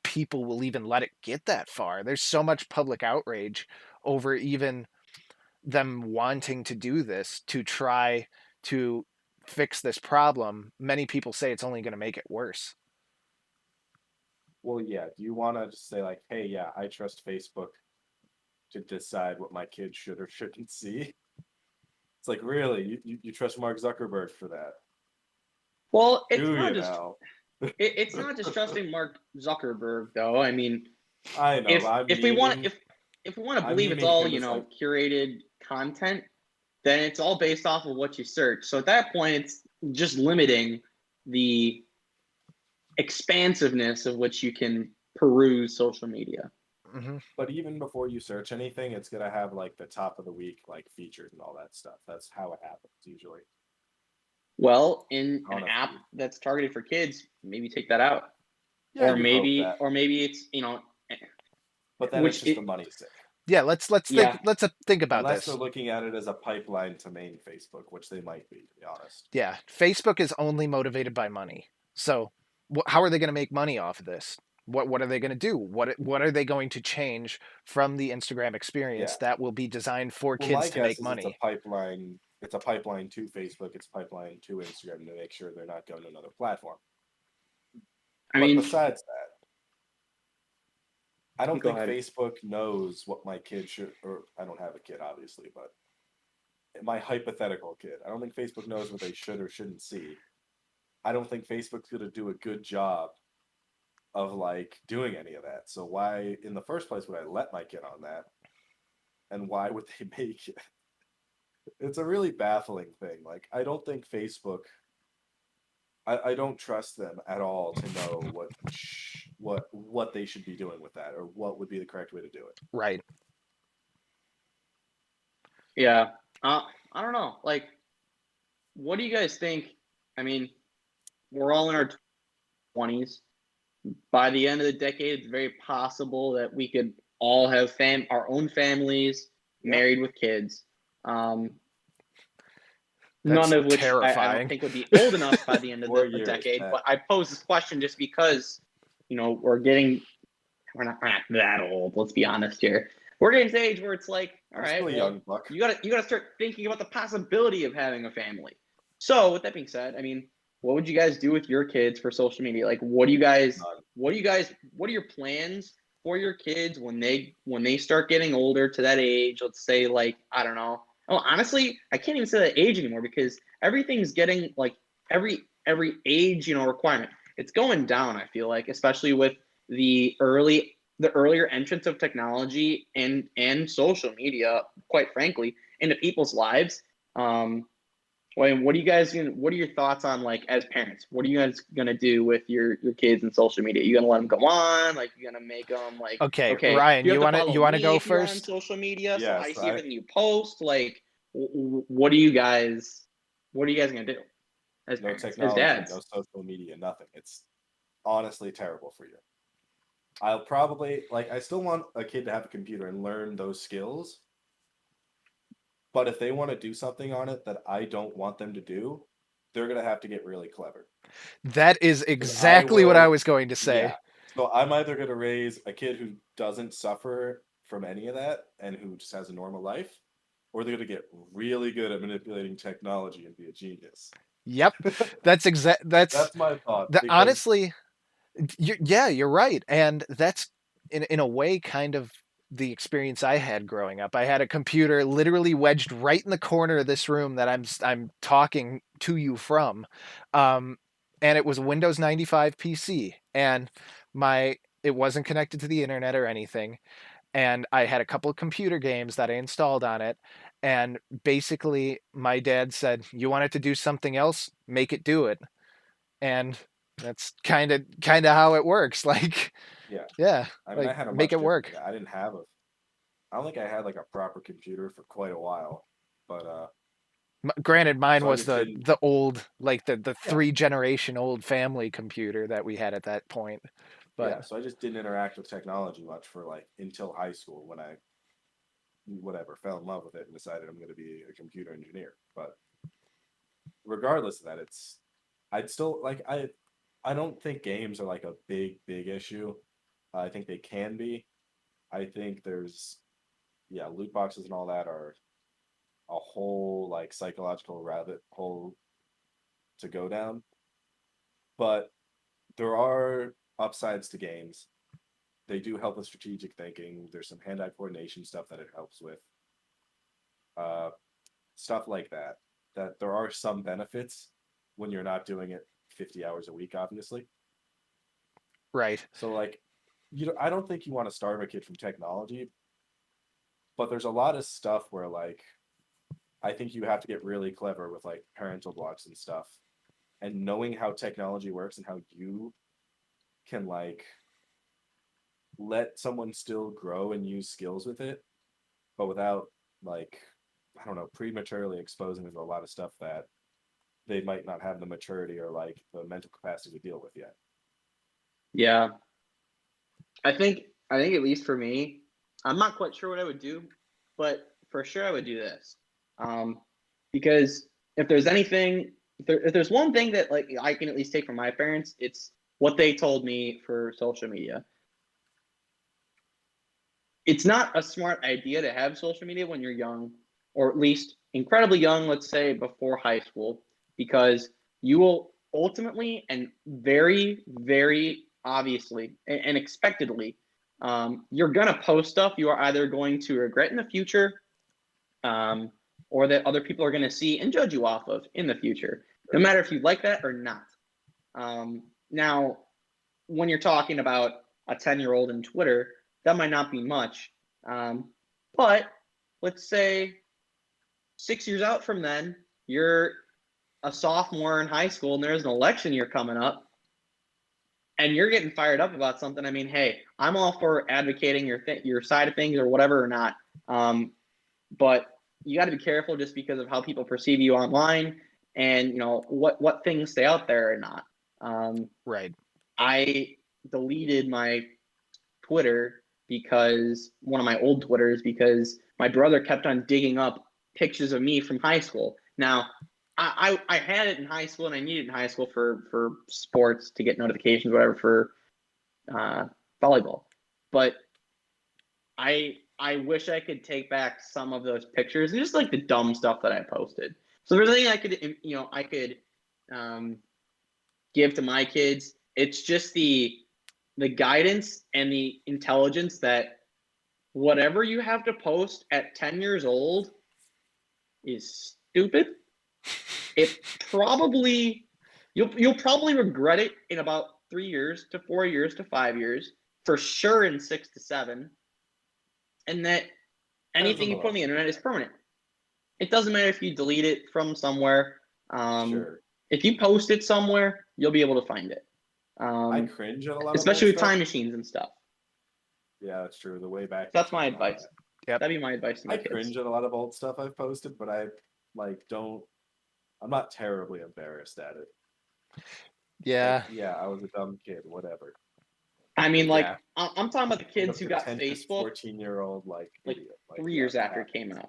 people will even let it get that far. There's so much public outrage over even them wanting to do this to try to fix this problem. Many people say it's only going to make it worse. Well, yeah. Do you want to just say like, hey, yeah, I trust Facebook to decide what my kids should or shouldn't see? It's like, really, you trust Mark Zuckerberg for that? Well, it's Do not you just now? it's not just trusting Mark Zuckerberg, though. I mean, I know. if we want to believe it's all curated content, then it's all based off of what you search. So at that point, it's just limiting the expansiveness of which you can peruse social media. Mm-hmm. But even before you search anything, it's gonna have like the top of the week like featured and all that stuff. That's how it happens usually. Well, in an app that's targeted for kids, maybe take that out. Yeah, or maybe it's But then it's just a money stick. Yeah, let's think about Unless this. they're looking at it as a pipeline to main Facebook, which they might be, to be honest. Yeah, Facebook is only motivated by money. So, how are they going to make money off of this? What are they going to do? What are they going to change from the Instagram experience that will be designed for kids to make money? It's a pipeline. It's a pipeline to Facebook. It's a pipeline to Instagram to make sure they're not going to another platform. But besides that, I don't think Facebook knows what my kid should, or I don't have a kid, obviously, but my hypothetical kid, I don't think Facebook knows what they should or shouldn't see. I don't think Facebook's going to do a good job of like doing any of that. So why, in the first place, would I let my kid on that? And why would they make it? It's a really baffling thing. Like, I don't think Facebook, I don't trust them at all to know what they should be doing with that, or what would be the correct way to do it. Right. Yeah. I don't know. Like, what do you guys think? I mean, we're all in our 20s. By the end of the decade, it's very possible that we could all have our own families, married with kids. None of which I don't think would be old enough by the end of the decade. But I pose this question just because, we're not that old. Let's be honest here. We're getting to the age where it's like, all right, well, young buck. You gotta start thinking about the possibility of having a family. So with that being said, I mean, what would you guys do with your kids for social media? Like, what are your plans for your kids when they start getting older to that age? Let's say, like, I don't know, Oh, honestly, I can't even say that age anymore because everything's getting like every age, requirement. It's going down, I feel like, especially with the earlier entrance of technology and social media, quite frankly, into people's lives. What are your thoughts on, like, as parents? What are you guys gonna do with your kids and social media? You gonna let them go on? Like, you gonna make them like, Okay, okay, Ryan, you have you to wanna follow you wanna me go if you're on first? social media, so I Yes, see everything you post. Like, what are you guys? What are you guys gonna do as no parents, as technology, no dads? social media, nothing. It's honestly terrible for you. I'll probably like I still want a kid to have a computer and learn those skills, but if they want to do something on it that I don't want them to do, they're gonna have to get really clever. That is 'Cause I exactly what I will, was going to say. yeah. So I'm either gonna raise a kid who doesn't suffer from any of that and who just has a normal life, or they're gonna get really good at manipulating technology and be a genius. Yep, that's exact. That's That's my thought the because honestly. Yeah, you're right, and that's in a way kind of the experience I had growing up. I had a computer literally wedged right in the corner of this room that I'm talking to you from, um, and it was a Windows 95 PC, and my it wasn't connected to the internet or anything, and I had a couple of computer games that I installed on it, and basically my dad said, "You want it to do something else? Make it do it." And that's kind of how it works. Like, yeah, yeah, I mean I like had a make much it different work. I didn't have a I don't think I had like a proper computer for quite a while. But Granted, mine so I was just didn't the old, like the yeah, 3 generation old family computer that we had at that point. But yeah, so I just didn't interact with technology much for like until high school when I whatever fell in love with it and decided I'm going to be a computer engineer. But regardless of that, I'd still like I don't think games are like a big issue. I think they can be. I think there's yeah, loot boxes and all that are a whole like psychological rabbit hole to go down. But there are upsides to games. They do help with strategic thinking. There's some hand-eye coordination stuff that it helps with. Uh, Stuff like that. That there are some benefits when you're not doing it 50 hours a week, obviously. right, So like, I don't think you want to starve a kid from technology, but there's a lot of stuff where like I think you have to get really clever with like parental blocks and stuff, and knowing how technology works and how you can like let someone still grow and use skills with it, but without like I don't know, prematurely exposing them to a lot of stuff that they might not have the maturity or like the mental capacity to deal with yet. Yeah, I think at least for me, I'm not quite sure what I would do, but for sure I would do this, um, because if there's anything, if there's one thing that like I can at least take from my parents, it's what they told me for social media. It's not a smart idea to have social media when you're young, or at least incredibly young, let's say before high school, because you will ultimately and very, very obviously and expectedly, you're going to post stuff you are either going to regret in the future, um, or that other people are going to see and judge you off of in the future, no matter if you like that or not. Now, when you're talking about a 10-year-old in Twitter, that might not be much. Um, but let's say 6 years out from then, you're a sophomore in high school and there's an election year coming up and you're getting fired up about something. I mean, hey, I'm all for advocating your side of things or whatever or not. But you got to be careful just because of how people perceive you online and what things stay out there or not. Um, right. I deleted my Twitter because one of my old Twitters because my brother kept on digging up pictures of me from high school. Now, I had it in high school and I needed it in high school for sports to get notifications, whatever, for volleyball. But I wish I could take back some of those pictures and just like the dumb stuff that I posted. So if there's anything I could give to my kids, it's just the guidance and the intelligence that whatever you have to post at 10 years old, is stupid. It probably you'll probably regret it in about 3 years to 4 years to 5 years, for sure in 6 to 7. And that anything you put on the internet is permanent. It doesn't matter if you delete it from somewhere. Sure. If you post it somewhere, you'll be able to find it. I cringe at a lot of especially old with stuff. time machines and stuff. Yeah, that's true. The way back. That's my advice. Yep. That'd be my advice to my I kids. cringe at a lot of old stuff I've posted, but I don't. I'm not terribly embarrassed at it. Yeah. Like, yeah, I was a dumb kid. Whatever. I mean, like, Yeah. I'm talking about the kids who got pretentious Facebook 14-year-old like idiot. 3 yeah, years come after on. it came out,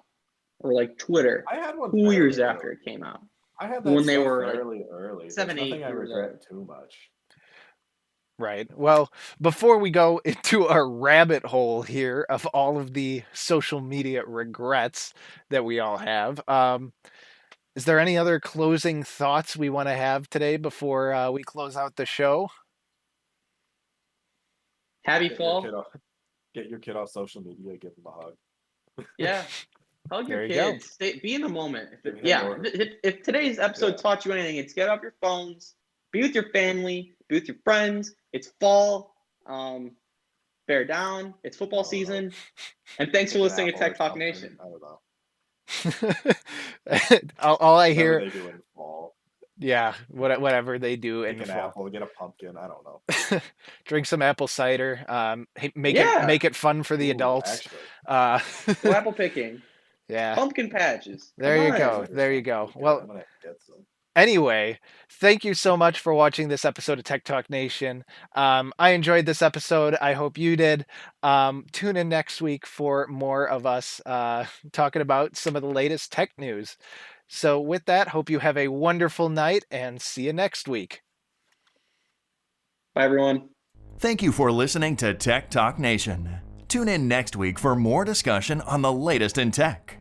or like Twitter I had one 2 years fairly after early. it came out. I had that when they stuff were, like, fairly early. 7, There's 8 nothing I years regret old. too much. Right. Well, before we go into our rabbit hole here of all of the social media regrets that we all have, is there any other closing thoughts we want to have today before we close out the show? Happy Get your fall. kid off, get your kid off social media. Give them a hug. Yeah. Hug your There you go. kids. Be in the moment. Give them Yeah. more. If today's episode Yeah. taught you anything, it's get off your phones, be with your family, be with your friends. It's fall. Bear down. It's football season. And thanks for Pick an listening to apple or Tech Talk something. Nation. I don't know. all I Whatever hear, they do in fall. yeah, whatever they do in Pick the an fall. apple, get a pumpkin. I don't know. Drink some apple cider. Make Yeah. it fun for the Ooh, adults. actually. Go apple picking. Yeah. Pumpkin patches. There you Come go. on. There you go. Okay, Well, I'm gonna get some. anyway, thank you so much for watching this episode of Tech Talk Nation. I enjoyed this episode. I hope you did. Tune in next week for more of us talking about some of the latest tech news. So with that, hope you have a wonderful night and see you next week. Bye, everyone. Thank you for listening to Tech Talk Nation. Tune in next week for more discussion on the latest in tech.